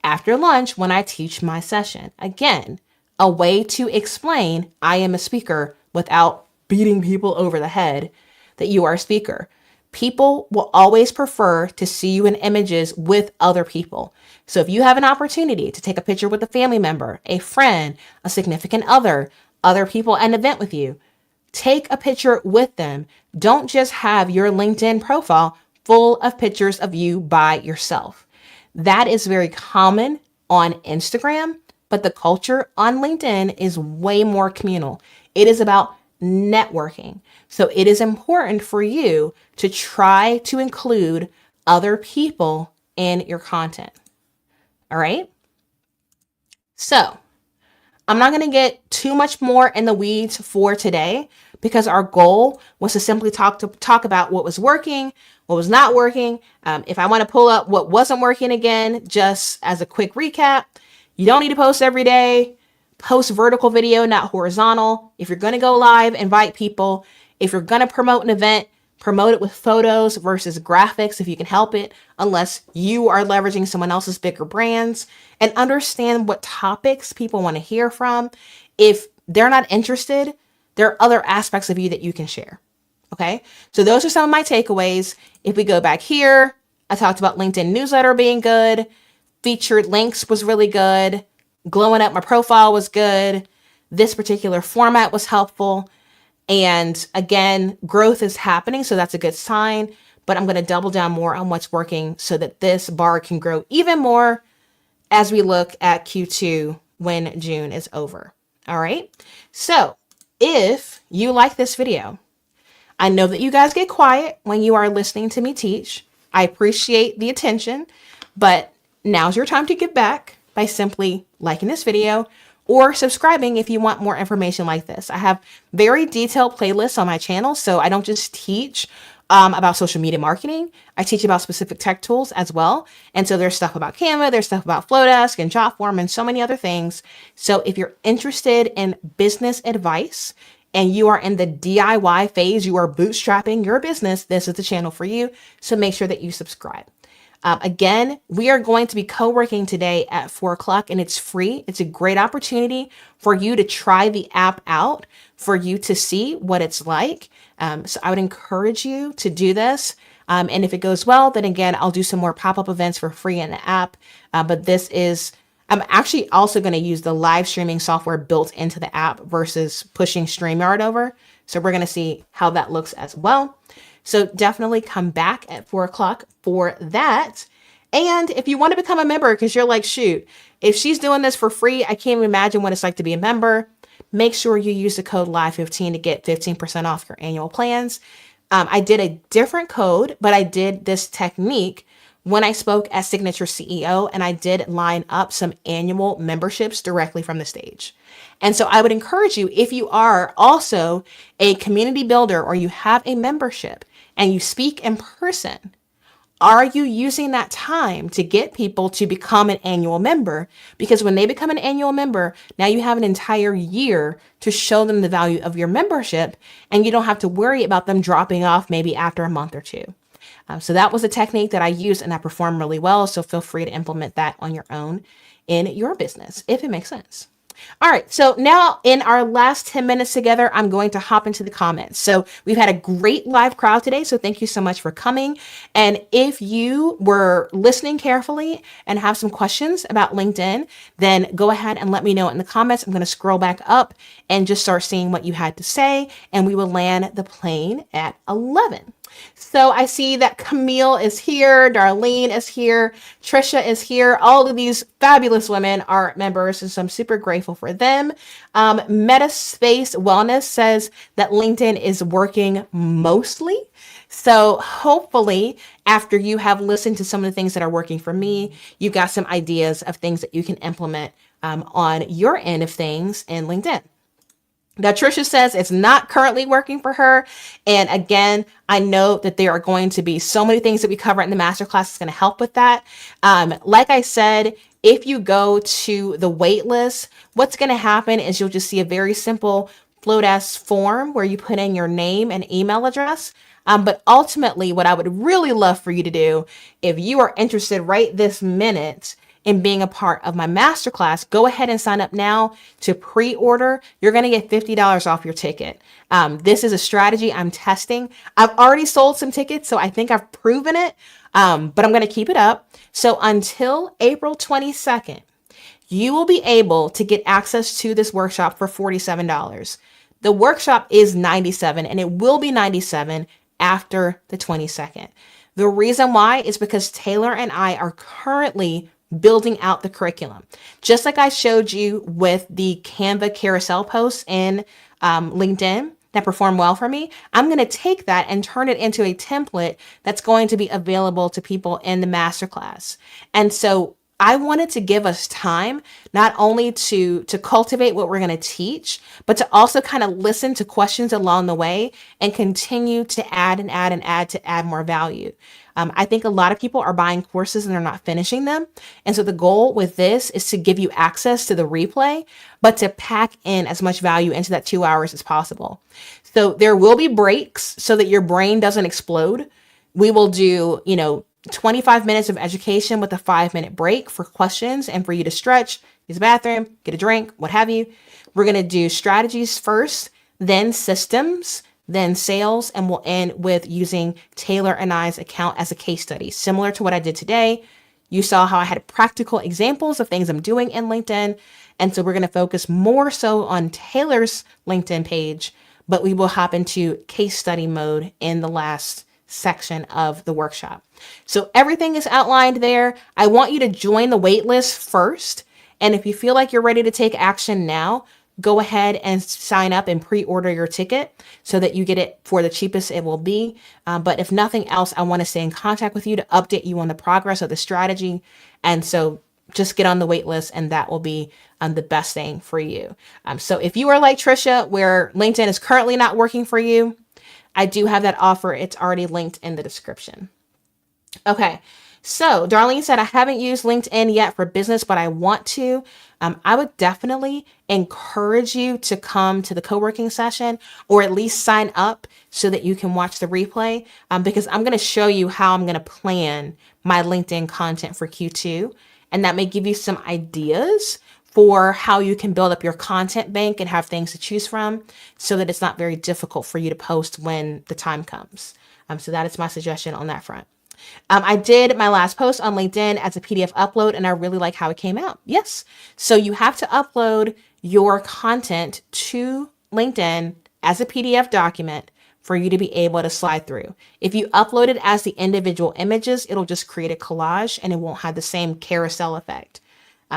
after lunch when I teach my session. Again, a way to explain I am a speaker without beating people over the head that you are a speaker. People will always prefer to see you in images with other people. So if you have an opportunity to take a picture with a family member, a friend, a significant other people at an event with you, take a picture with them. Don't just have your LinkedIn profile full of pictures of you by yourself. That is very common on Instagram, but the culture on LinkedIn is way more communal. It is about networking. So it is important for you to try to include other people in your content. All right. So I'm not going to get too much more in the weeds for today because our goal was to simply talk about what was working, what was not working. If I want to pull up what wasn't working again, just as a quick recap, you don't need to post every day. Post vertical video, not horizontal. If you're going to go live, invite people. If you're going to promote an event, promote it with photos versus graphics if you can help it, unless you are leveraging someone else's bigger brands, and understand what topics people want to hear from. If they're not interested, there are other aspects of you that you can share. Okay. So those are some of my takeaways. If we go back here, I talked about LinkedIn newsletter being good. Featured links was really good. Glowing up my profile was good. This particular format was helpful. And again, growth is happening, so that's a good sign. But I'm going to double down more on what's working so that this bar can grow even more as we look at Q2 when June is over. All right. So if you like this video, I know that you guys get quiet when you are listening to me teach. I appreciate the attention, but now's your time to give back by simply liking this video or subscribing if you want more information like this. I have very detailed playlists on my channel, so I don't just teach about social media marketing. I teach about specific tech tools as well. And so there's stuff about Canva, there's stuff about Flowdesk and Jotform and so many other things. So if you're interested in business advice and you are in the DIY phase, you are bootstrapping your business, this is the channel for you. So make sure that you subscribe. Again, we are going to be co-working today at 4 o'clock and it's free. It's a great opportunity for you to try the app out, for you to see what it's like. So I would encourage you to do this. And if it goes well, then again, I'll do some more pop-up events for free in the app. But this is, I'm actually also going to use the live streaming software built into the app versus pushing StreamYard over. So we're going to see how that looks as well. So definitely come back at 4 o'clock for that. And if you want to become a member, because you're like, shoot, if she's doing this for free, I can't even imagine what it's like to be a member. Make sure you use the code LIVE15 to get 15% off your annual plans. I did a different code, but I did this technique when I spoke as Signature CEO, and I did line up some annual memberships directly from the stage. And so I would encourage you, if you are also a community builder or you have a membership and you speak in person, are you using that time to get people to become an annual member? Because when they become an annual member, now you have an entire year to show them the value of your membership, and you don't have to worry about them dropping off maybe after a month or two. So that was a technique that I used and that performed really well. So feel free to implement that on your own in your business, if it makes sense. All right. So now in our last 10 minutes together, I'm going to hop into the comments. So we've had a great live crowd today. So thank you so much for coming. And if you were listening carefully and have some questions about LinkedIn, then go ahead and let me know in the comments. I'm going to scroll back up and just start seeing what you had to say. And we will land the plane at 11. So I see that Camille is here, Darlene is here, Trisha is here. All of these fabulous women are members, and so I'm super grateful for them. Metaspace Wellness says that LinkedIn is working mostly. So hopefully after you have listened to some of the things that are working for me, you got some ideas of things that you can implement on your end of things in LinkedIn. Now, Trisha says it's not currently working for her. And again, I know that there are going to be so many things that we cover in the masterclass that's going to help with that. Like I said, if you go to the wait list, what's going to happen is you'll just see a very simple Flowdesk form where you put in your name and email address. But ultimately, what I would really love for you to do, if you are interested right this minute in being a part of my masterclass, go ahead and sign up now to pre-order. You're going to get $50 off your ticket. This is a strategy I'm testing. I've already sold some tickets, so I think I've proven it, but I'm going to keep it up. So until April 22nd, you will be able to get access to this workshop for $47. The workshop is $97 and it will be $97 after the 22nd. The reason why is because Taylor and I are currently building out the curriculum. Just like I showed you with the Canva carousel posts in LinkedIn that perform well for me, I'm going to take that and turn it into a template that's going to be available to people in the masterclass. And so I wanted to give us time not only to cultivate what we're going to teach, but to also kind of listen to questions along the way and continue to add and add and add to add more value. I think a lot of people are buying courses and they're not finishing them. And so the goal with this is to give you access to the replay, but to pack in as much value into that 2 hours as possible. So there will be breaks so that your brain doesn't explode. We will do, 25 minutes of education with a 5-minute break for questions and for you to stretch, use the bathroom, get a drink, what have you. We're going to do strategies first, then systems, then sales, and we'll end with using Taylor and I's account as a case study, similar to what I did today. You saw how I had practical examples of things I'm doing in LinkedIn. And so we're going to focus more so on Taylor's LinkedIn page, but we will hop into case study mode in the last section of the workshop. So everything is outlined there. I want you to join the waitlist first. And if you feel like you're ready to take action now, go ahead and sign up and pre-order your ticket so that you get it for the cheapest it will be. But if nothing else, I want to stay in contact with you to update you on the progress of the strategy. And so just get on the wait list and that will be the best thing for you. So if you are like Trisha, where LinkedIn is currently not working for you, I do have that offer. It's already linked in the description. Okay. So Darlene said, I haven't used LinkedIn yet for business, but I want to. I would definitely encourage you to come to the co-working session or at least sign up so that you can watch the replay, because I'm going to show you how I'm going to plan my LinkedIn content for Q2. And that may give you some ideas for how you can build up your content bank and have things to choose from so that it's not very difficult for you to post when the time comes. So that is my suggestion on that front. I did my last post on LinkedIn as a PDF upload, and I really like how it came out. Yes. So you have to upload your content to LinkedIn as a PDF document for you to be able to slide through. If you upload it as the individual images, it'll just create a collage and it won't have the same carousel effect.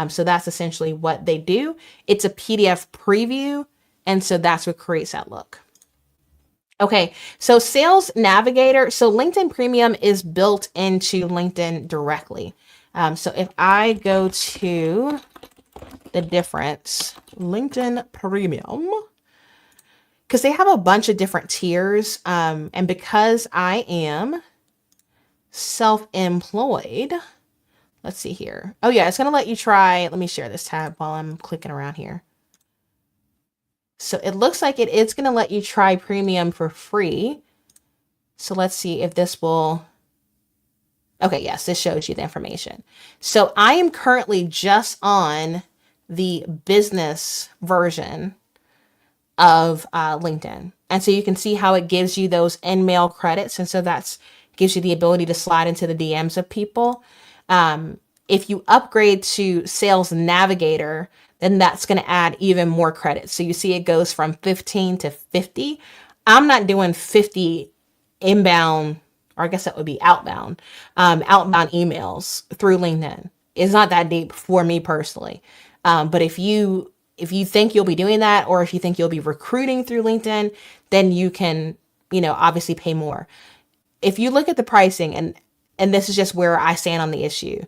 So that's essentially what they do. It's a PDF preview. And so that's what creates that look. Okay, so Sales Navigator. So LinkedIn Premium is built into LinkedIn directly. So if I go to the difference, LinkedIn Premium, because they have a bunch of different tiers. And because I am self-employed, let's see here. Oh yeah, it's going to let you try. Let me share this tab while I'm clicking around here. So it looks like it's going to let you try premium for free. So let's see if this will. Okay, yes, this shows you the information. So I am currently just on the business version of LinkedIn. And so you can see how it gives you those InMail credits. And so that's gives you the ability to slide into the DMs of people. If you upgrade to Sales Navigator, then that's going to add even more credits. So you see it goes from 15 to 50. I'm not doing 50 inbound, or I guess that would be outbound emails through LinkedIn. It's not that deep for me personally. But if you think you'll be doing that, or if you think you'll be recruiting through LinkedIn, then you can, obviously pay more. If you look at the pricing, and this is just where I stand on the issue,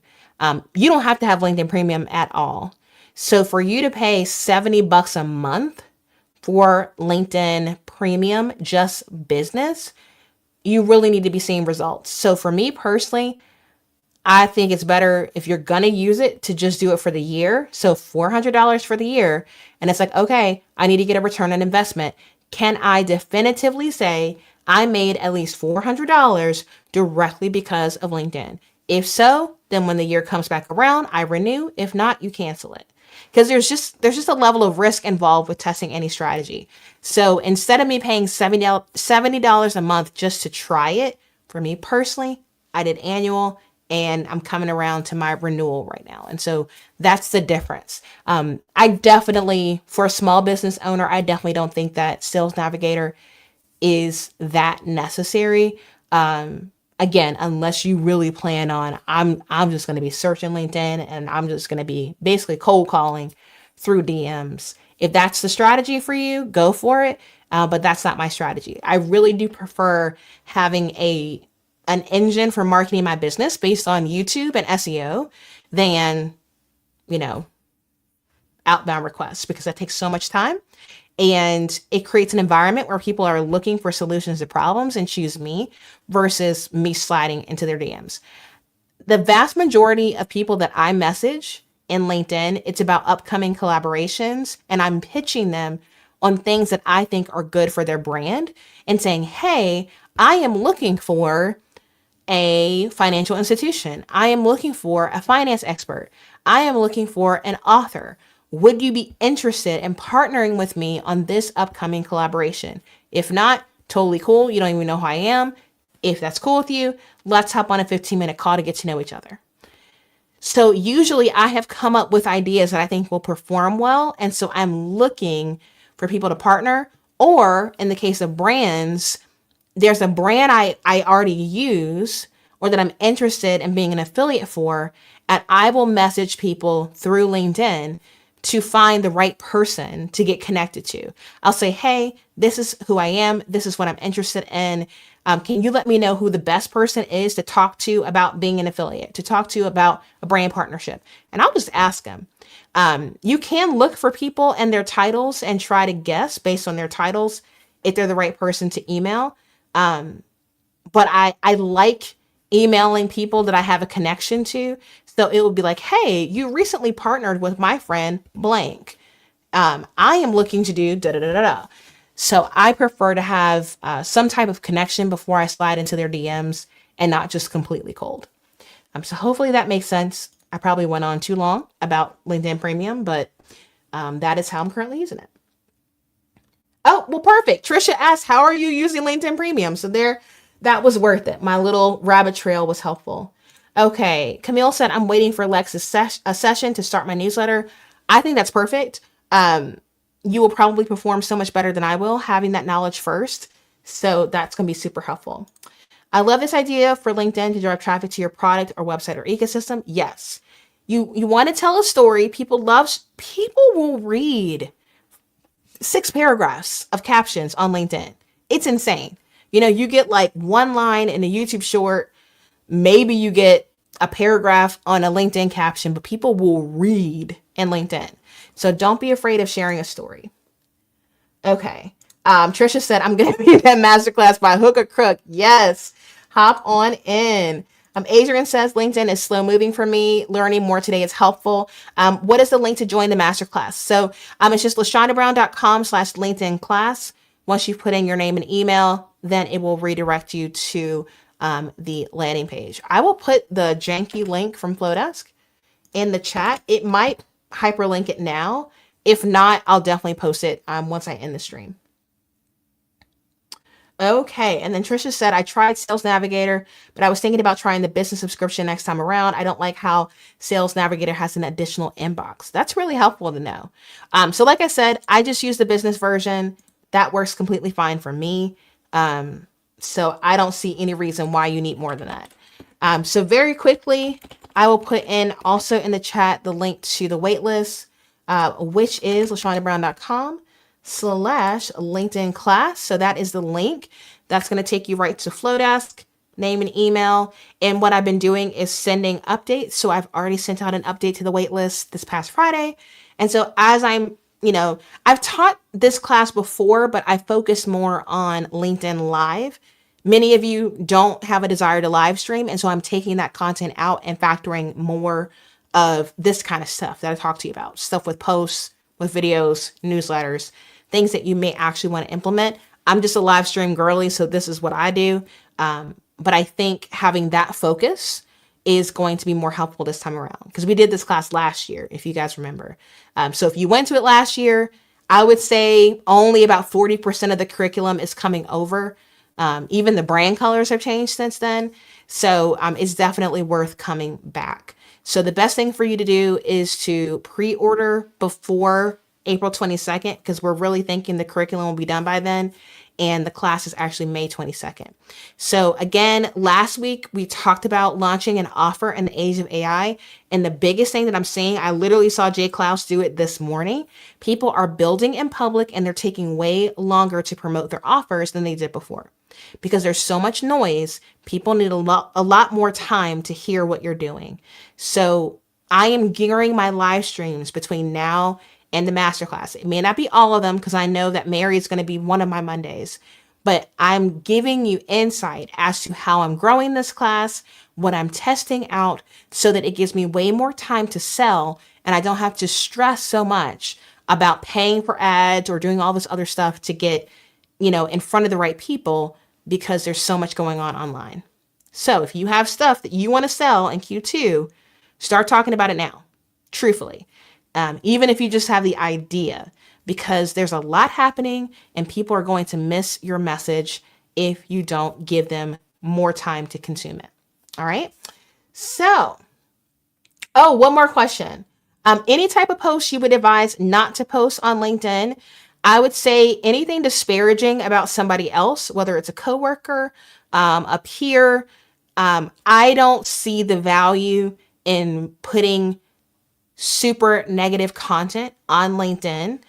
you don't have to have LinkedIn Premium at all. So for you to pay $70 a month for LinkedIn Premium, just business, you really need to be seeing results. So for me personally, I think it's better if you're going to use it to just do it for the year. So $400 for the year. And it's like, okay, I need to get a return on investment. Can I definitively say I made at least $400 directly because of LinkedIn? If so, then when the year comes back around, I renew. If not, you cancel it. Because there's just a level of risk involved with testing any strategy. So instead of me paying $70 a month just to try it, for me personally, I did annual, and I'm coming around to my renewal right now. And so that's the difference. I definitely, for a small business owner, I definitely don't think that Sales Navigator is that necessary. Again, unless you really plan on, I'm just going to be searching LinkedIn, and I'm just going to be basically cold calling through DMs. If that's the strategy for you, go for it. But that's not my strategy. I really do prefer having an engine for marketing my business based on YouTube and SEO than, you know, outbound requests, because that takes so much time, and it creates an environment where people are looking for solutions to problems and choose me versus me sliding into their DMs. The vast majority of people that I message in LinkedIn, it's about upcoming collaborations, and I'm pitching them on things that I think are good for their brand and saying, hey, I am looking for a financial institution. I am looking for a finance expert. I am looking for an author. Would you be interested in partnering with me on this upcoming collaboration? If not, totally cool. You don't even know who I am. If that's cool with you, let's hop on a 15-minute call to get to know each other. So usually I have come up with ideas that I think will perform well. And so I'm looking for people to partner, or in the case of brands, there's a brand I already use or that I'm interested in being an affiliate for, and I will message people through LinkedIn to find the right person to get connected to. I'll say, hey, this is who I am. This is what I'm interested in. Can you let me know who the best person is to talk to about being an affiliate, to talk to about a brand partnership? And I'll just ask them. You can look for people and their titles and try to guess based on their titles if they're the right person to email. But I like emailing people that I have a connection to. So it will be like, hey, you recently partnered with my friend blank. I am looking to do da da da da da. So I prefer to have some type of connection before I slide into their DMs and not just completely cold. So hopefully that makes sense. I probably went on too long about LinkedIn Premium, but that is how I'm currently using it. Oh, well, perfect. Trisha asked, how are you using LinkedIn Premium? So that was worth it. My little rabbit trail was helpful. Okay. Camille said, I'm waiting for Lex's session to start my newsletter. I think that's perfect. You will probably perform so much better than I will having that knowledge first. So that's going to be super helpful. I love this idea for LinkedIn to drive traffic to your product or website or ecosystem. Yes. You want to tell a story. People will read 6 paragraphs of captions on LinkedIn. It's insane. You get like one line in a YouTube short. Maybe you get a paragraph on a LinkedIn caption, but people will read in LinkedIn. So don't be afraid of sharing a story. Okay. Trisha said, I'm going to be in that masterclass by hook or crook. Yes. Hop on in. Adrian says, LinkedIn is slow moving for me. Learning more today is helpful. What is the link to join the masterclass? So it's just LaShondaBrown.com/LinkedIn class. Once you put in your name and email, then it will redirect you to the landing page. I will put the janky link from Flowdesk in the chat. It might hyperlink it now. If not, I'll definitely post it once I end the stream. Okay. And then Trisha said, I tried Sales Navigator, but I was thinking about trying the business subscription next time around. I don't like how Sales Navigator has an additional inbox. That's really helpful to know. So like I said, I just use the business version. That works completely fine for me. So I don't see any reason why you need more than that. So very quickly, I will put in also in the chat the link to the waitlist, which is LaShondaBrown.com/LinkedIn class. So that is the link that's going to take you right to Flowdesk, name and email. And what I've been doing is sending updates. So I've already sent out an update to the waitlist this past Friday. And so as I've taught this class before, but I focus more on LinkedIn Live. Many of you don't have a desire to live stream. And so I'm taking that content out and factoring more of this kind of stuff that I talked to you about. Stuff with posts, with videos, newsletters, things that you may actually want to implement. I'm just a live stream girly, so this is what I do. But I think having that focus is going to be more helpful this time around, because we did this class last year, if you guys remember. So if you went to it last year, I would say only about 40% of the curriculum is coming over. Even the brand colors have changed since then. So it's definitely worth coming back. So the best thing for you to do is to pre-order before April 22nd, because we're really thinking the curriculum will be done by then. And the class is actually May 22nd. So again, last week we talked about launching an offer in the age of AI. And the biggest thing that I'm seeing, I literally saw Jay Klaus do it this morning. People are building in public and they're taking way longer to promote their offers than they did before. Because there's so much noise, people need a lot more time to hear what you're doing. So I am gearing my live streams between now and the masterclass. It may not be all of them, because I know that Mary is going to be one of my Mondays, but I'm giving you insight as to how I'm growing this class, what I'm testing out, so that it gives me way more time to sell and I don't have to stress so much about paying for ads or doing all this other stuff to get, in front of the right people, because there's so much going on online. So if you have stuff that you want to sell in Q2, start talking about it now, truthfully. Even if you just have the idea, because there's a lot happening and people are going to miss your message if you don't give them more time to consume it. All right. So, one more question. Any type of post you would advise not to post on LinkedIn? I would say anything disparaging about somebody else, whether it's a coworker, a peer. I don't see the value in putting super negative content on LinkedIn.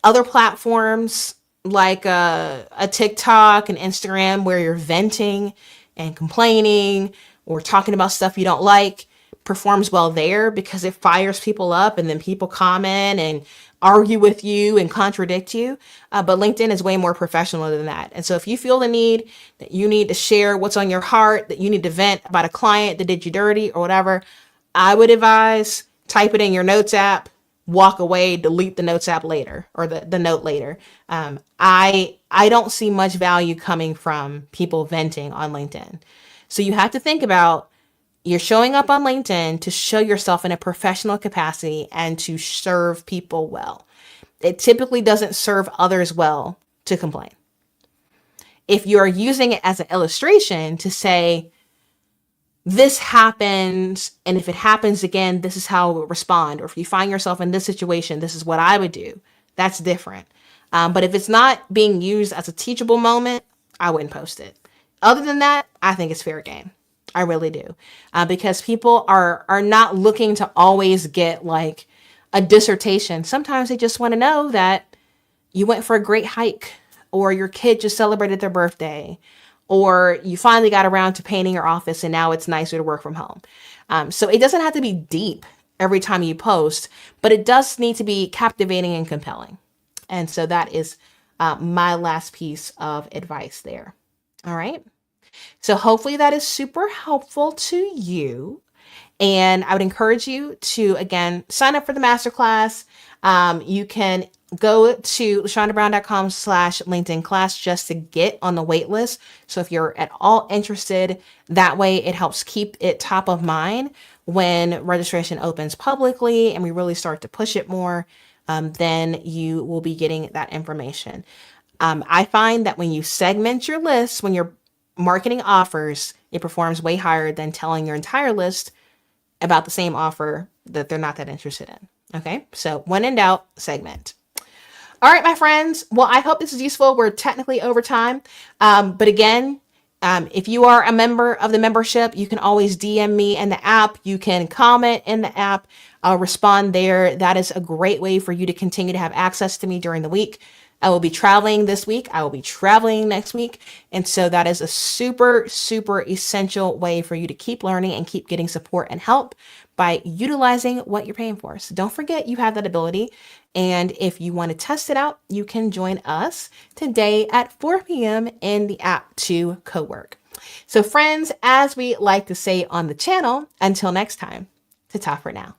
Other platforms like a TikTok and Instagram, where you're venting and complaining or talking about stuff you don't like, performs well there because it fires people up and then people comment and argue with you and contradict you. But LinkedIn is way more professional than that. And so if you feel the need that you need to share what's on your heart, that you need to vent about a client that did you dirty or whatever, I would advise type it in your notes app, walk away, delete the notes app later, or the note later. I don't see much value coming from people venting on LinkedIn. So you have to think about, you're showing up on LinkedIn to show yourself in a professional capacity and to serve people well. It typically doesn't serve others well to complain. If you're using it as an illustration to say, this happened, and if it happens again, this is how I would respond. Or if you find yourself in this situation, this is what I would do. That's different. But if it's not being used as a teachable moment, I wouldn't post it. Other than that, I think it's fair game. I really do. Because people are not looking to always get like a dissertation. Sometimes they just want to know that you went for a great hike, or your kid just celebrated their birthday, or you finally got around to painting your office and now it's nicer to work from home. So it doesn't have to be deep every time you post, but it does need to be captivating and compelling. And so that is my last piece of advice there. All right. So hopefully that is super helpful to you. And I would encourage you to, again, sign up for the masterclass. You can go to LaShondaBrown.com/LinkedIn class just to get on the wait list. So if you're at all interested, that way it helps keep it top of mind when registration opens publicly and we really start to push it more, then you will be getting that information. I find that when you segment your list, when you're marketing offers, it performs way higher than telling your entire list about the same offer that they're not that interested in. Okay, so when in doubt, segment. All right, my friends. Well, I hope this is useful. We're technically over time. But again, if you are a member of the membership, you can always DM me in the app. You can comment in the app. I'll respond there. That is a great way for you to continue to have access to me during the week. I will be traveling this week. I will be traveling next week. And so that is a super, super essential way for you to keep learning and keep getting support and help by utilizing what you're paying for. So don't forget you have that ability. And if you want to test it out, you can join us today at 4 p.m. in the app to co-work. So friends, as we like to say on the channel, until next time, ta-ta for now.